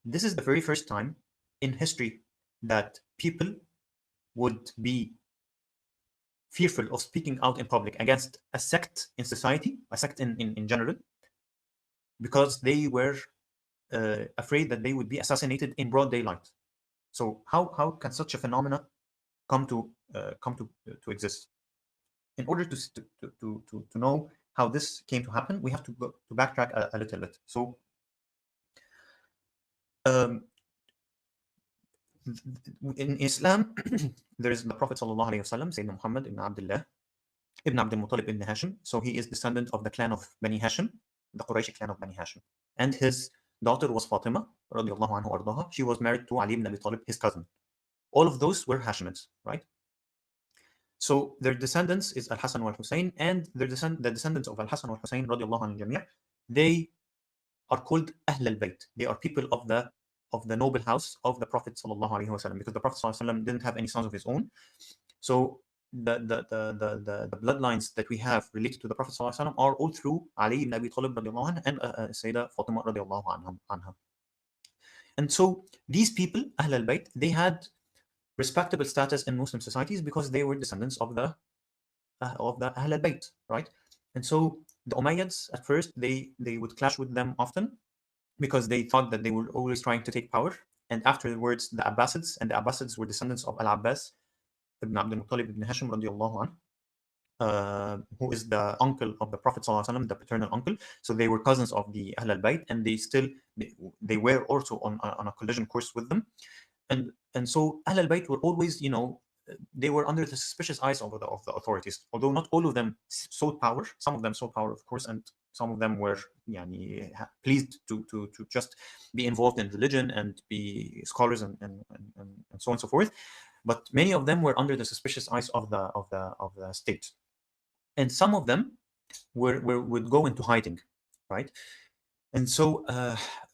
This is the very first time in history that people would be fearful of speaking out in public against a sect in society, a sect in general, because they were afraid that they would be assassinated in broad daylight. So how can such a phenomena come to exist? In order to know how this came to happen, we have to backtrack a little bit. So in Islam, there is the Prophet sallallahu alaihi wasallam, Sayyidina Muhammad ibn Abdullah ibn Abdul Muttalib ibn Hashim. So he is descendant of the clan of Bani Hashim, the Quraysh clan of Bani Hashim, and his daughter was Fatima radiallahu anhu ardaha. She was married to Ali ibn Abi Talib, his cousin. All of those were Hashimids, right? So their descendants is Al-Hasan wal-Hussein, and the descendants of Al-Hasan wal-Hussein radiallahu anhu jami', they are called Ahl al-Bayt. They are people of the noble house of the Prophet sallallahu alaihi wasallam, because the Prophet sallallahu alaihi wasallam didn't have any sons of his own. So the bloodlines that we have related to the Prophet sallallahu alaihi wasallam are all through Ali ibn Abi Talib radiallahu anhu and Sayyidah Fatima radiallahu anha. And so these people, Ahl al-Bayt, they had respectable status in Muslim societies because they were descendants of the Ahl al-Bayt, right? And so the Umayyads, at first, they would clash with them often because they thought that they were always trying to take power. And afterwards, the Abbasids, and the Abbasids were descendants of Al-Abbas ibn Abdul Muttalib ibn Hashim radiallahu anhu, who is the uncle of the Prophet sallallahu alaihi wasallam, the paternal uncle. So they were cousins of the Ahl al-Bayt, and they were also on a collision course with them. And so Ahl al-Bayt were always, they were under the suspicious eyes of the authorities. Although not all of them sought power, some of them sought power, of course, and some of them were pleased to just be involved in religion and be scholars and so on and so forth. But many of them were under the suspicious eyes of the state, and some of them would go into hiding, right? And so,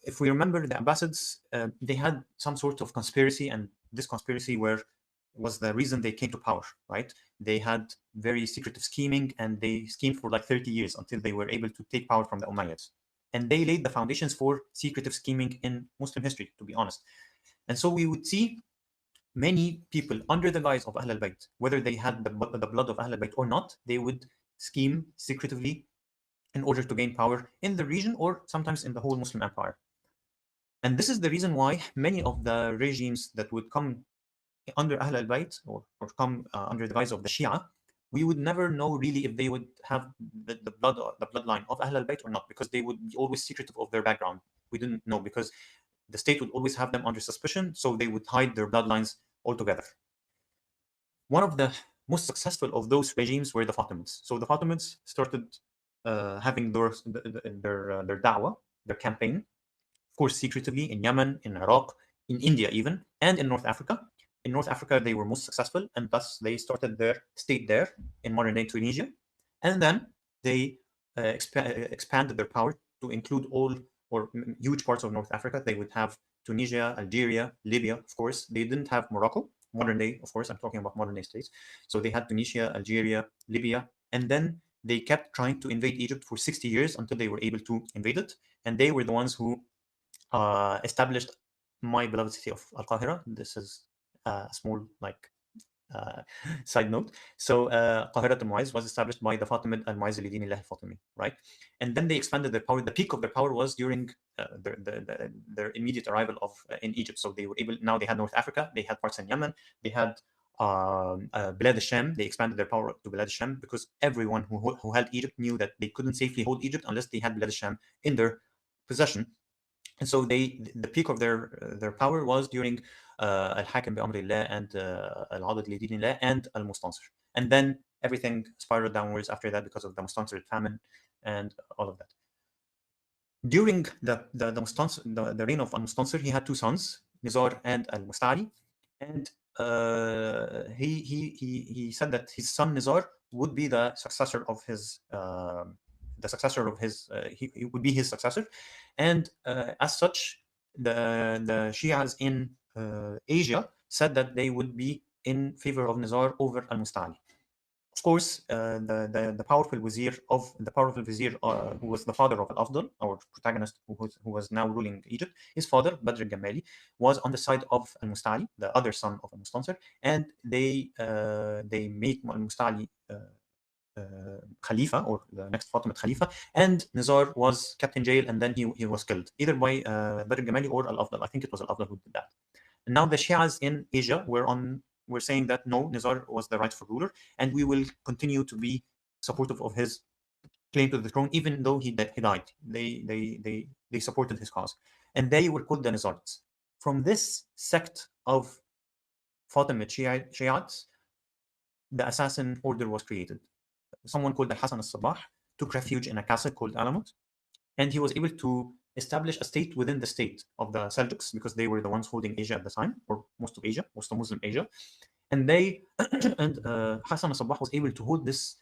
if we remember, the Abbasids, they had some sort of conspiracy, and this conspiracy was the reason they came to power, right? They had very secretive scheming, and they schemed for like 30 years until they were able to take power from the Umayyads. And they laid the foundations for secretive scheming in Muslim history, to be honest. And so we would see many people under the guise of Ahl al-Bayt, whether they had the blood of Ahl al-Bayt or not, they would scheme secretively in order to gain power in the region or sometimes in the whole Muslim empire. And this is the reason why many of the regimes that would come under Ahl al-Bayt or come under the guise of the Shia, we would never know really if they would have the bloodline of Ahl al-Bayt or not, because they would be always secretive of their background. We didn't know because the state would always have them under suspicion, so they would hide their bloodlines altogether. One of the most successful of those regimes were the Fatimids. So the Fatimids started having their da'wah, their campaign, of course, secretively in Yemen, in Iraq, in India even, and in North Africa. In North Africa, they were most successful, and thus they started their state there in modern-day Tunisia. And then they expanded their power to include all or huge parts of North Africa. They would have Tunisia, Algeria, Libya, of course. They didn't have Morocco, modern-day, of course. I'm talking about modern-day states. So they had Tunisia, Algeria, Libya, and then they kept trying to invade Egypt for 60 years until they were able to invade it. And they were the ones who established my beloved city of Al-Qahira. This is a small side note. So Qahirat al-Mu'izz was established by the Fatimid al-Mu'izz li Din Allah al-Fatimi, right? And then they expanded their power. The peak of their power was during their immediate arrival in Egypt. So they were able, now they had North Africa, they had parts in Yemen, they had Bilad al-Sham. They expanded their power to Bilad al-Sham because everyone who held Egypt knew that they couldn't safely hold Egypt unless they had Bilad al-Sham in their possession. And so the peak of their power was during Al-Hakim bi-Amrillah and Al-Adad li Dinillah and Al-Mustansir. And then everything spiraled downwards after that because of the Mustansir famine and all of that. During the reign of Al-Mustansir, he had two sons, Nizar and Al-Musta'li, and he said that his son Nizar would be the successor of his he would be his successor, and as such, the Shias in Asia said that they would be in favor of Nizar over Al-Musta'li. Of course, the powerful vizier who was the father of Al-Afdal, our protagonist who was now ruling Egypt, his father, Badr al-Gamali, was on the side of Al-Musta'li, the other son of Al-Mustansir, and they made Al-Musta'li Khalifa, or the next Fatimid Khalifa, and Nizar was kept in jail, and then he was killed, either by Badr al-Gamali or Al-Afdal. I think it was Al-Afdal who did that. And now the Shias in Asia were saying that no, Nizar was the rightful ruler, and we will continue to be supportive of his claim to the throne, even though he died. They supported his cause, and they were called the Nizarites. From this sect of Fatimid Shiites, the assassin order was created. Someone called Al-Hasan al-Sabah took refuge in a castle called Alamut, and he was able to establish a state within the state of the Seljuks, because they were the ones holding Asia at the time, or most of Muslim Asia. And Hassan al-Sabah was able to hold this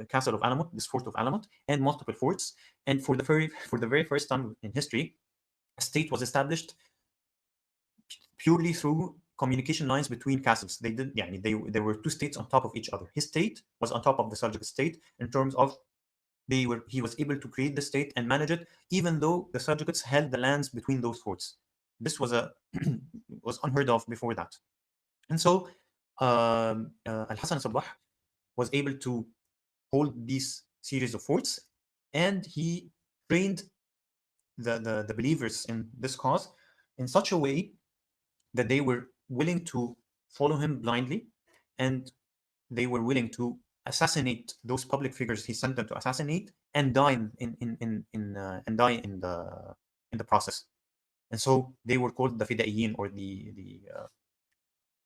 castle of Alamut, this fort of Alamut, and multiple forts. And for the very first time in history, a state was established purely through communication lines between castles. There were two states on top of each other. His state was on top of the Seljuk state in terms of he was able to create the state and manage it, even though the Seljukids held the lands between those forts. This was was unheard of before that. And so Al-Hasan al-Sabah was able to hold these series of forts, and he trained the believers in this cause in such a way that they were willing to follow him blindly, and they were willing to assassinate those public figures he sent them to assassinate, and die in the process. And so they were called the Fidaiyin, or the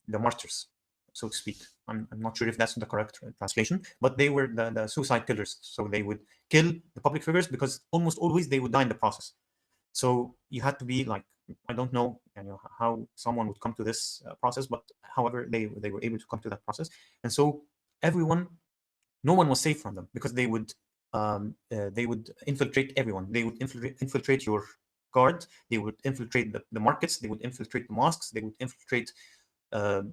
martyrs, so to speak. I'm not sure if that's the correct translation, but they were the suicide killers. So they would kill the public figures because almost always they would die in the process. So you had to be like, I don't know, how someone would come to this process, but however, they were able to come to that process. And so no one was safe from them, because they would infiltrate everyone. They would infiltrate your guard. They would infiltrate the markets. They would infiltrate the mosques. They would infiltrate the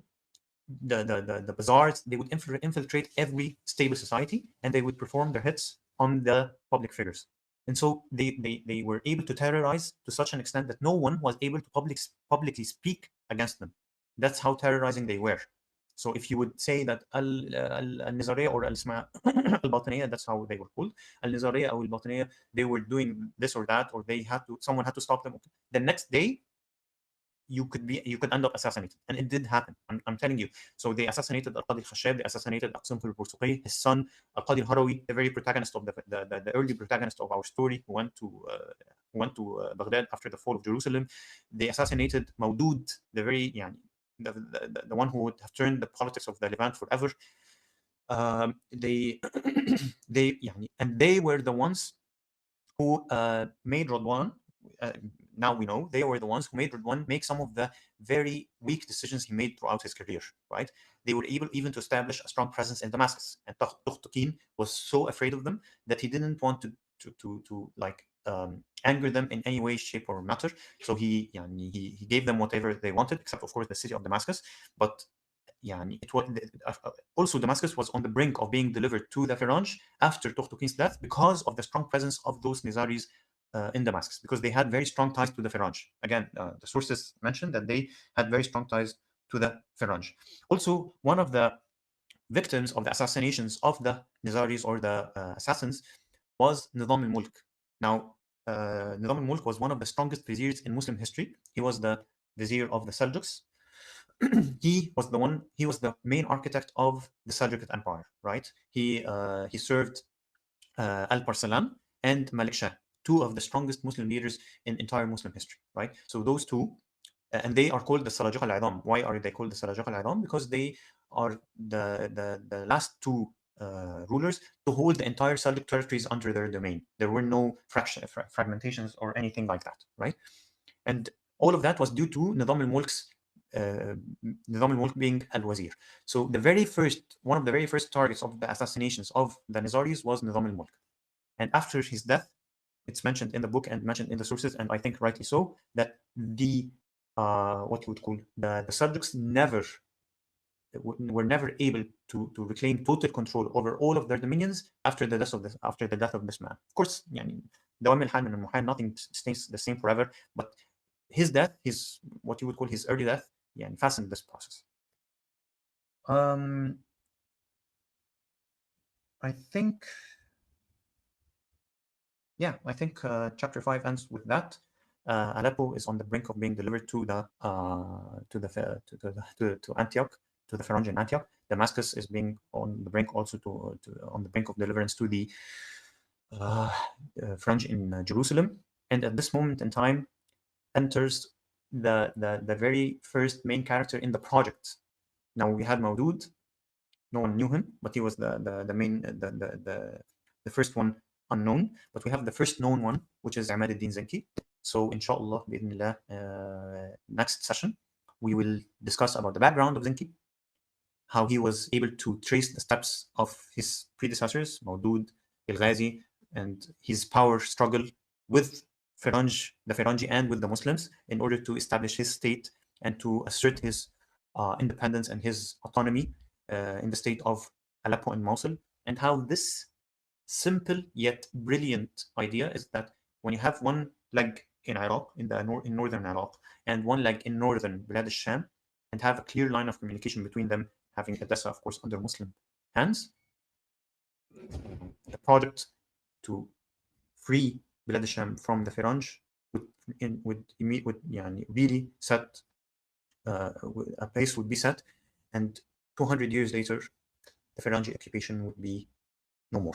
bazaars. They would infiltrate every stable society, and they would perform their hits on the public figures. And so they were able to terrorize to such an extent that no one was able to publicly speak against them. That's how terrorizing they were. So if you would say that Al-Nizariya or Al-Batiniya, that's how they were called, Al-Nizariya or Al-Batiniya, they were doing this or that, or someone had to stop them. The next day, you could end up assassinated, and it did happen. I'm telling you. So they assassinated Al-Qadi al-Khashab, they assassinated Aqsim al-Bursuqi, his son Al-Qadi al-Harawi, the very protagonist of the early protagonist of our story, who went to Baghdad after the fall of Jerusalem. They assassinated Mawdud, the very the one who would have turned the politics of the Levant forever. They were the ones who made Radwan. Now we know they were the ones who made Radwan make some of the very weak decisions he made throughout his career. Right? They were able even to establish a strong presence in Damascus, and Tughtukin was so afraid of them that he didn't want to anger them in any way, shape, or matter. So he gave them whatever they wanted, except of course the city of Damascus. But it was also Damascus was on the brink of being delivered to the Firanj after Tughtukin's death, because of the strong presence of those Nizaris in Damascus, because they had very strong ties to the Firanj. Again, the sources mentioned that they had very strong ties to the Faranj. Also, one of the victims of the assassinations of the Nizaris, or the assassins, was Nizam al-Mulk. Now, Nizam al-Mulk was one of the strongest viziers in Muslim history. He was the vizier of the Seljuks. He was the main architect of the Seljuk Empire, right? He served Al-Parsalan and Malik Shah, two of the strongest Muslim leaders in entire Muslim history, right? So those two, and they are called the Salajuq al-Idam. Why are they called the Salajuq al-Idam? Because they are the last two rulers to hold the entire Seljuk territories under their domain. There were no fragmentations or anything like that, right? And all of that was due to Nizam al-Mulk being al-Wazir. So one of the very first targets of the assassinations of the Nizaris was Nizam al-Mulk. And after his death, it's mentioned in the book and mentioned in the sources, and I think rightly so, that the what you would call the Seljuks were never able to reclaim total control over all of their dominions after the death of this man. Of course, nothing stays the same forever, but his death, what you would call his early death, fastened this process. I think chapter 5 ends with that. Aleppo is on the brink of being delivered to Antioch, to the Faranj in Antioch. Damascus is being on the brink also on the brink of deliverance to the Faranj in Jerusalem. And at this moment in time enters the very first main character in the project. Now, we had Mawdud. No one knew him, but he was the first one unknown. But we have the first known one, which is Ahmad ad-Din Zenki. So inshallah, next session, we will discuss about the background of Zenki, how he was able to trace the steps of his predecessors, Mawdud, Al-Ghazi, and his power struggle with the Faranji and with the Muslims in order to establish his state and to assert his independence and his autonomy in the state of Aleppo and Mosul, and how this simple yet brilliant idea is that when you have one leg in Iraq, in northern Iraq, and one leg in northern Bilad al-Sham, and have a clear line of communication between them, having Edessa, of course, under Muslim hands, the project to free Bilad al-Sham from the Faranj would really set a pace would be set, and 200 years later, the Faranji occupation would be no more.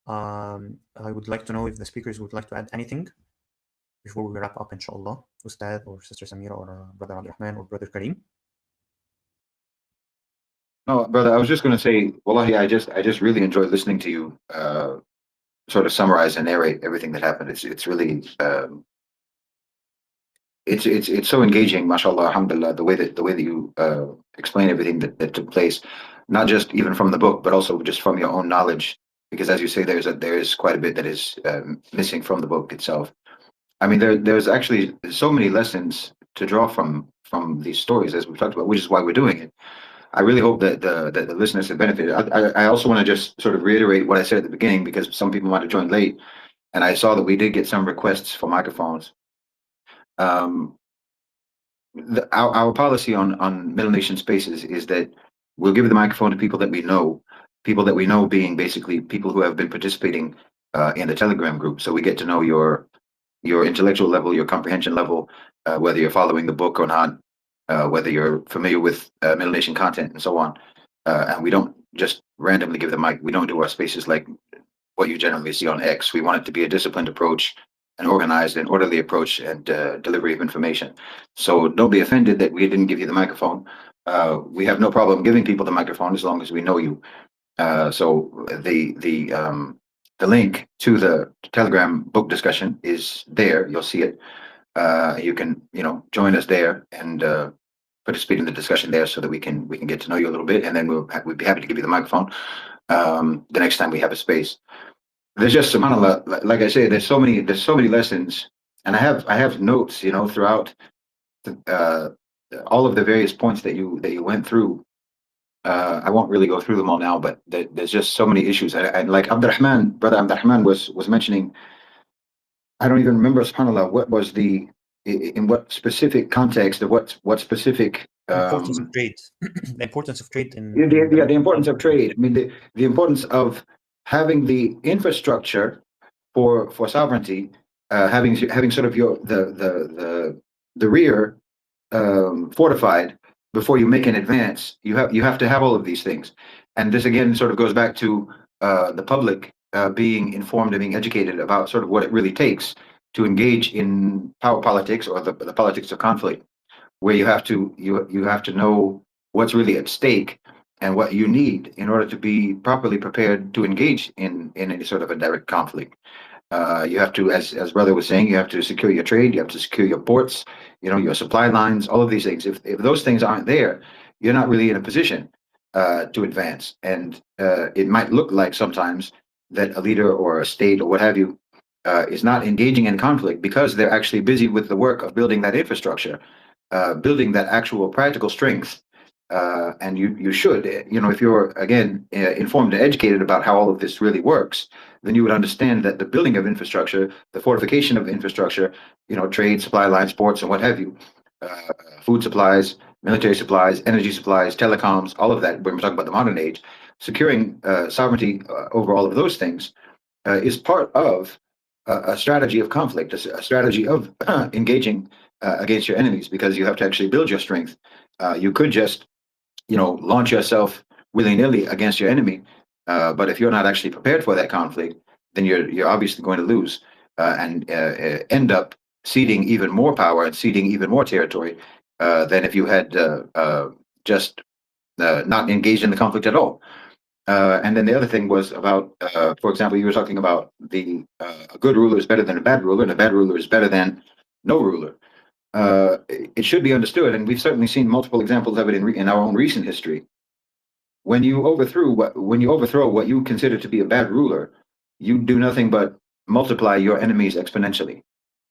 I would like to know if the speakers would like to add anything before we wrap up, inshallah. Ustad or Sister Samira or Brother Abdurrahman or Brother Kareem. No, brother, I was just going to say, wallahi, I just really enjoyed listening to you sort of summarize and narrate everything that happened. It's really it's so engaging, mashallah, alhamdulillah, the way that you explain everything that took place, not just even from the book, but also just from your own knowledge. Because as you say, there is quite a bit that is missing from the book itself. I mean, there's actually so many lessons to draw from these stories, as we've talked about, which is why we're doing it. I really hope that the listeners have benefited. I also want to just sort of reiterate what I said at the beginning, because some people might have joined late, and I saw that we did get some requests for microphones. Our policy on Middle Nation Spaces is that we'll give the microphone to people that we know being basically people who have been participating in the Telegram group. So we get to know your intellectual level, your comprehension level, whether you're following the book or not, whether you're familiar with Middle Nation content and so on. And we don't just randomly give the mic. We don't do our spaces like what you generally see on X. We want it to be a disciplined approach, an organized and orderly approach, and delivery of information. So don't be offended that we didn't give you the microphone. We have no problem giving people the microphone as long as we know you. So the link to the Telegram book discussion is there. You'll see it. You can join us there and participate in the discussion there, so that we can get to know you a little bit, and then we'd be happy to give you the microphone the next time we have a space. There's just, subhanAllah, like I say, there's so many lessons, and I have notes, throughout all of the various points that you went through. I won't really go through them all now, but there's just so many issues. And like Brother Abdurrahman was mentioning, I don't even remember, subhanAllah, what was in what specific context, or what specific Importance of trade. The importance of trade in the importance of trade. I mean, the importance of having the infrastructure for sovereignty, having sort of the rear fortified before you make an advance. You have to have all of these things, and this again sort of goes back to the public being informed and being educated about sort of what it really takes to engage in power politics or the politics of conflict, where you have to know what's really at stake and what you need in order to be properly prepared to engage in any sort of a direct conflict. You have to, as brother was saying, you have to secure your trade, you have to secure your ports, your supply lines, all of these things. If those things aren't there, you're not really in a position to advance. And it might look like sometimes that a leader or a state or what have you is not engaging in conflict because they're actually busy with the work of building that infrastructure, building that actual practical strength. And you should, if you're, again, informed and educated about how all of this really works, then you would understand that the building of infrastructure, the fortification of infrastructure, trade, supply lines, ports, and what have you, food supplies, military supplies, energy supplies, telecoms, all of that, when we're talking about the modern age, securing sovereignty over all of those things is part of a strategy of conflict, a strategy of engaging against your enemies, because you have to actually build your strength. You could just launch yourself willy-nilly against your enemy. But if you're not actually prepared for that conflict, then you're obviously going to lose and end up ceding even more power and ceding even more territory than if you had just not engaged in the conflict at all. And then the other thing was about, for example, you were talking about a good ruler is better than a bad ruler, and a bad ruler is better than no ruler. It should be understood, and we've certainly seen multiple examples of it in our own recent history. When you overthrow what you consider to be a bad ruler, you do nothing but multiply your enemies exponentially.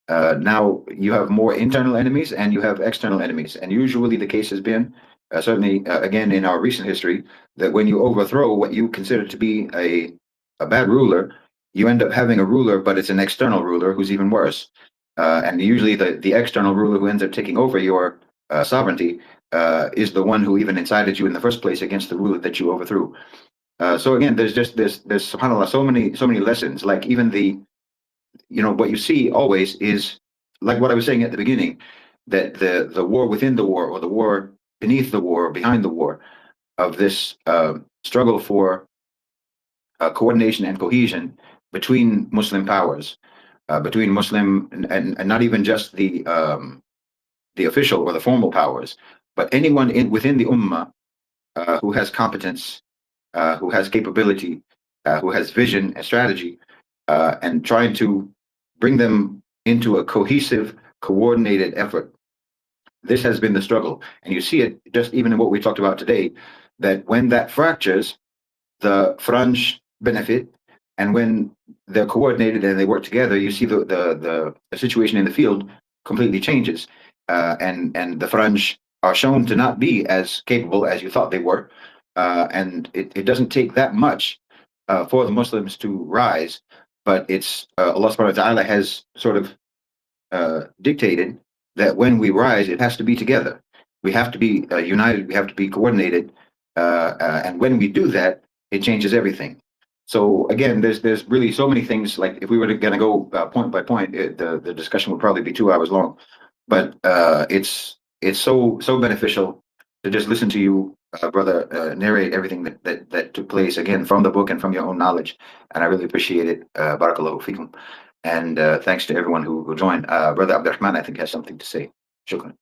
Now you have more internal enemies and you have external enemies, and usually the case has been, certainly again in our recent history, that when you overthrow what you consider to be a bad ruler, you end up having a ruler, but it's an external ruler who's even worse. And usually the external ruler who ends up taking over your sovereignty is the one who even incited you in the first place against the ruler that you overthrew. So again, there's subhanAllah, so many lessons. Like even what you see always is like what I was saying at the beginning, that the war within the war, or the war beneath the war, or behind the war, of this struggle for coordination and cohesion between Muslim powers, between Muslim and not even just the official or the formal powers, but anyone within the ummah who has competence, who has capability, who has vision and strategy, and trying to bring them into a cohesive, coordinated effort. This has been the struggle. And you see it just even in what we talked about today, that when that fractures, the French benefit, and when they're coordinated and they work together, you see the situation in the field completely changes. And the French are shown to not be as capable as you thought they were. And it doesn't take that much for the Muslims to rise, but it's Allah subhanahu wa ta'ala has sort of dictated that when we rise, it has to be together. We have to be united, we have to be coordinated. And when we do that, it changes everything. So again, there's really so many things. Like if we were going to go point by point, the discussion would probably be 2 hours long. But it's so beneficial to just listen to you, brother, narrate everything that took place, again, from the book and from your own knowledge. And I really appreciate it. Barakallahu fikum. And thanks to everyone who joined. Brother Abdurrahman, I think, has something to say. Shukran.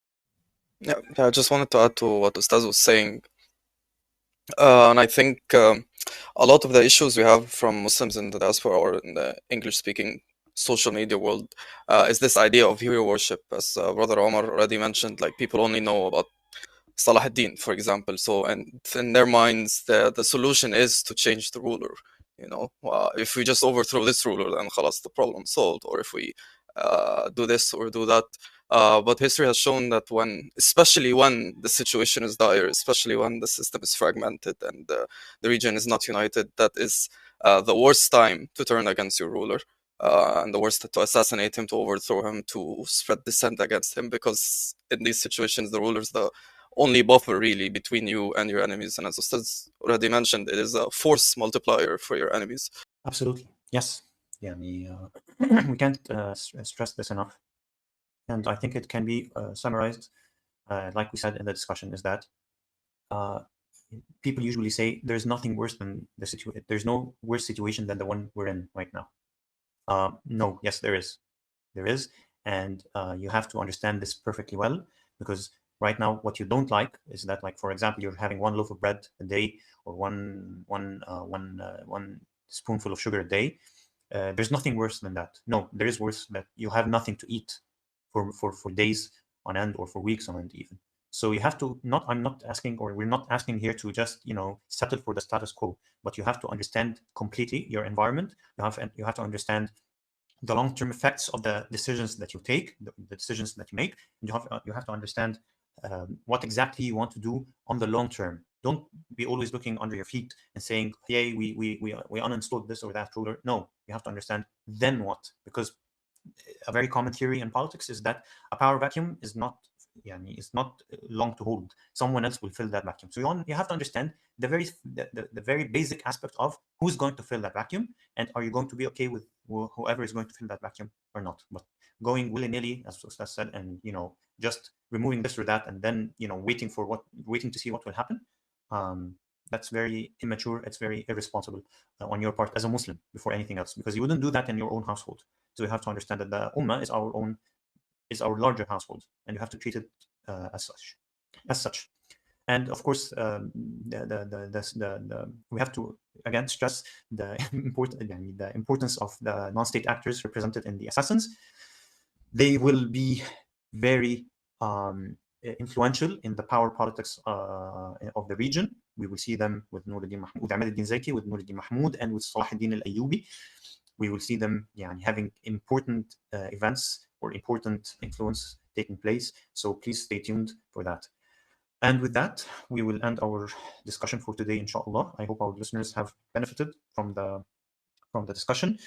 Yeah, I just wanted to add to what Ustaz was saying. And I think a lot of the issues we have from Muslims in the diaspora or in the English-speaking social media world is this idea of hero worship. As Brother Omar already mentioned, like people only know about Salah ad-Din, for example. So, and in their minds, the solution is to change the ruler. If we just overthrow this ruler, then khalas, the problem solved. Or if we do this or do that. But history has shown that especially when the situation is dire, especially when the system is fragmented and the region is not united, that is the worst time to turn against your ruler. And the worst to assassinate him, to overthrow him, to spread dissent against him, because in these situations the ruler is the only buffer really between you and your enemies. And as Ustaz already mentioned, it is a force multiplier for your enemies. Absolutely. Yes. Yeah, we can't stress this enough. And I think it can be summarized, like we said in the discussion, is that people usually say there's nothing worse than the situation. There's no worse situation than the one we're in right now. No, yes, there is. There is. And you have to understand this perfectly well, because right now what you don't like is that, like, for example, you're having one loaf of bread a day, or one spoonful of sugar a day. There's nothing worse than that. No, there is worse, that you have nothing to eat for days on end, or for weeks on end even. So you have to I'm not asking, or we're not asking here to just, settle for the status quo, but you have to understand completely your environment. You have to understand the long-term effects of the decisions that you take, the decisions that you make. And you have to understand what exactly you want to do on the long term. Don't be always looking under your feet and saying, "Yay, we uninstalled this or that ruler." No, you have to understand then what, because a very common theory in politics is that a power vacuum is not long to hold. Someone else will fill that vacuum. So you have to understand the very basic aspect of who's going to fill that vacuum, and are you going to be okay with whoever is going to fill that vacuum or not. But going willy-nilly, as Ustaz said, and just removing this or that, and then waiting to see what will happen, that's very immature. It's very irresponsible on your part as a Muslim, before anything else, because you wouldn't do that in your own household. So you have to understand that the Ummah is our larger household, and you have to treat it as such. And of course, we have to again stress the importance of the non-state actors represented in the assassins. They will be very influential in the power politics of the region. We will see them with Nuruddin Mahmoud, Ahmed al-Zaki, with Nuruddin Mahmoud, and with Salah ad-Din al-Ayyubi. We will see them having important events or important influence taking place. So please stay tuned for that. And with that, we will end our discussion for today, inshallah. I hope our listeners have benefited from the discussion.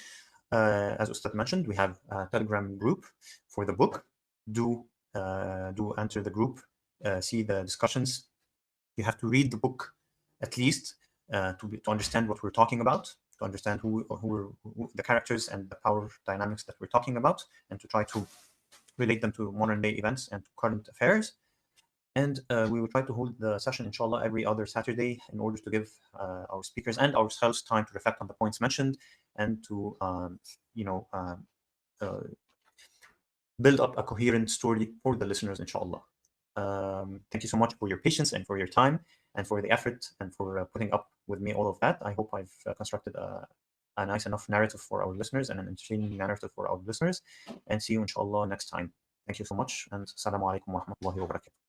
As Ustad mentioned, we have a Telegram group for the book. Do enter the group, see the discussions. You have to read the book at least to understand what we're talking about, to understand who the characters and the power dynamics that we're talking about, and to try to relate them to modern day events and to current affairs. And we will try to hold the session, inshallah, every other Saturday, in order to give our speakers and ourselves time to reflect on the points mentioned, and to build up a coherent story for the listeners, inshallah. Thank you so much for your patience and for your time and for the effort and for putting up with me all of that. I hope I've constructed a nice enough narrative for our listeners and an entertaining narrative for our listeners. And see you, inshallah, next time. Thank you so much, and assalamu alaikum wa rahmatullahi wa barakatuh.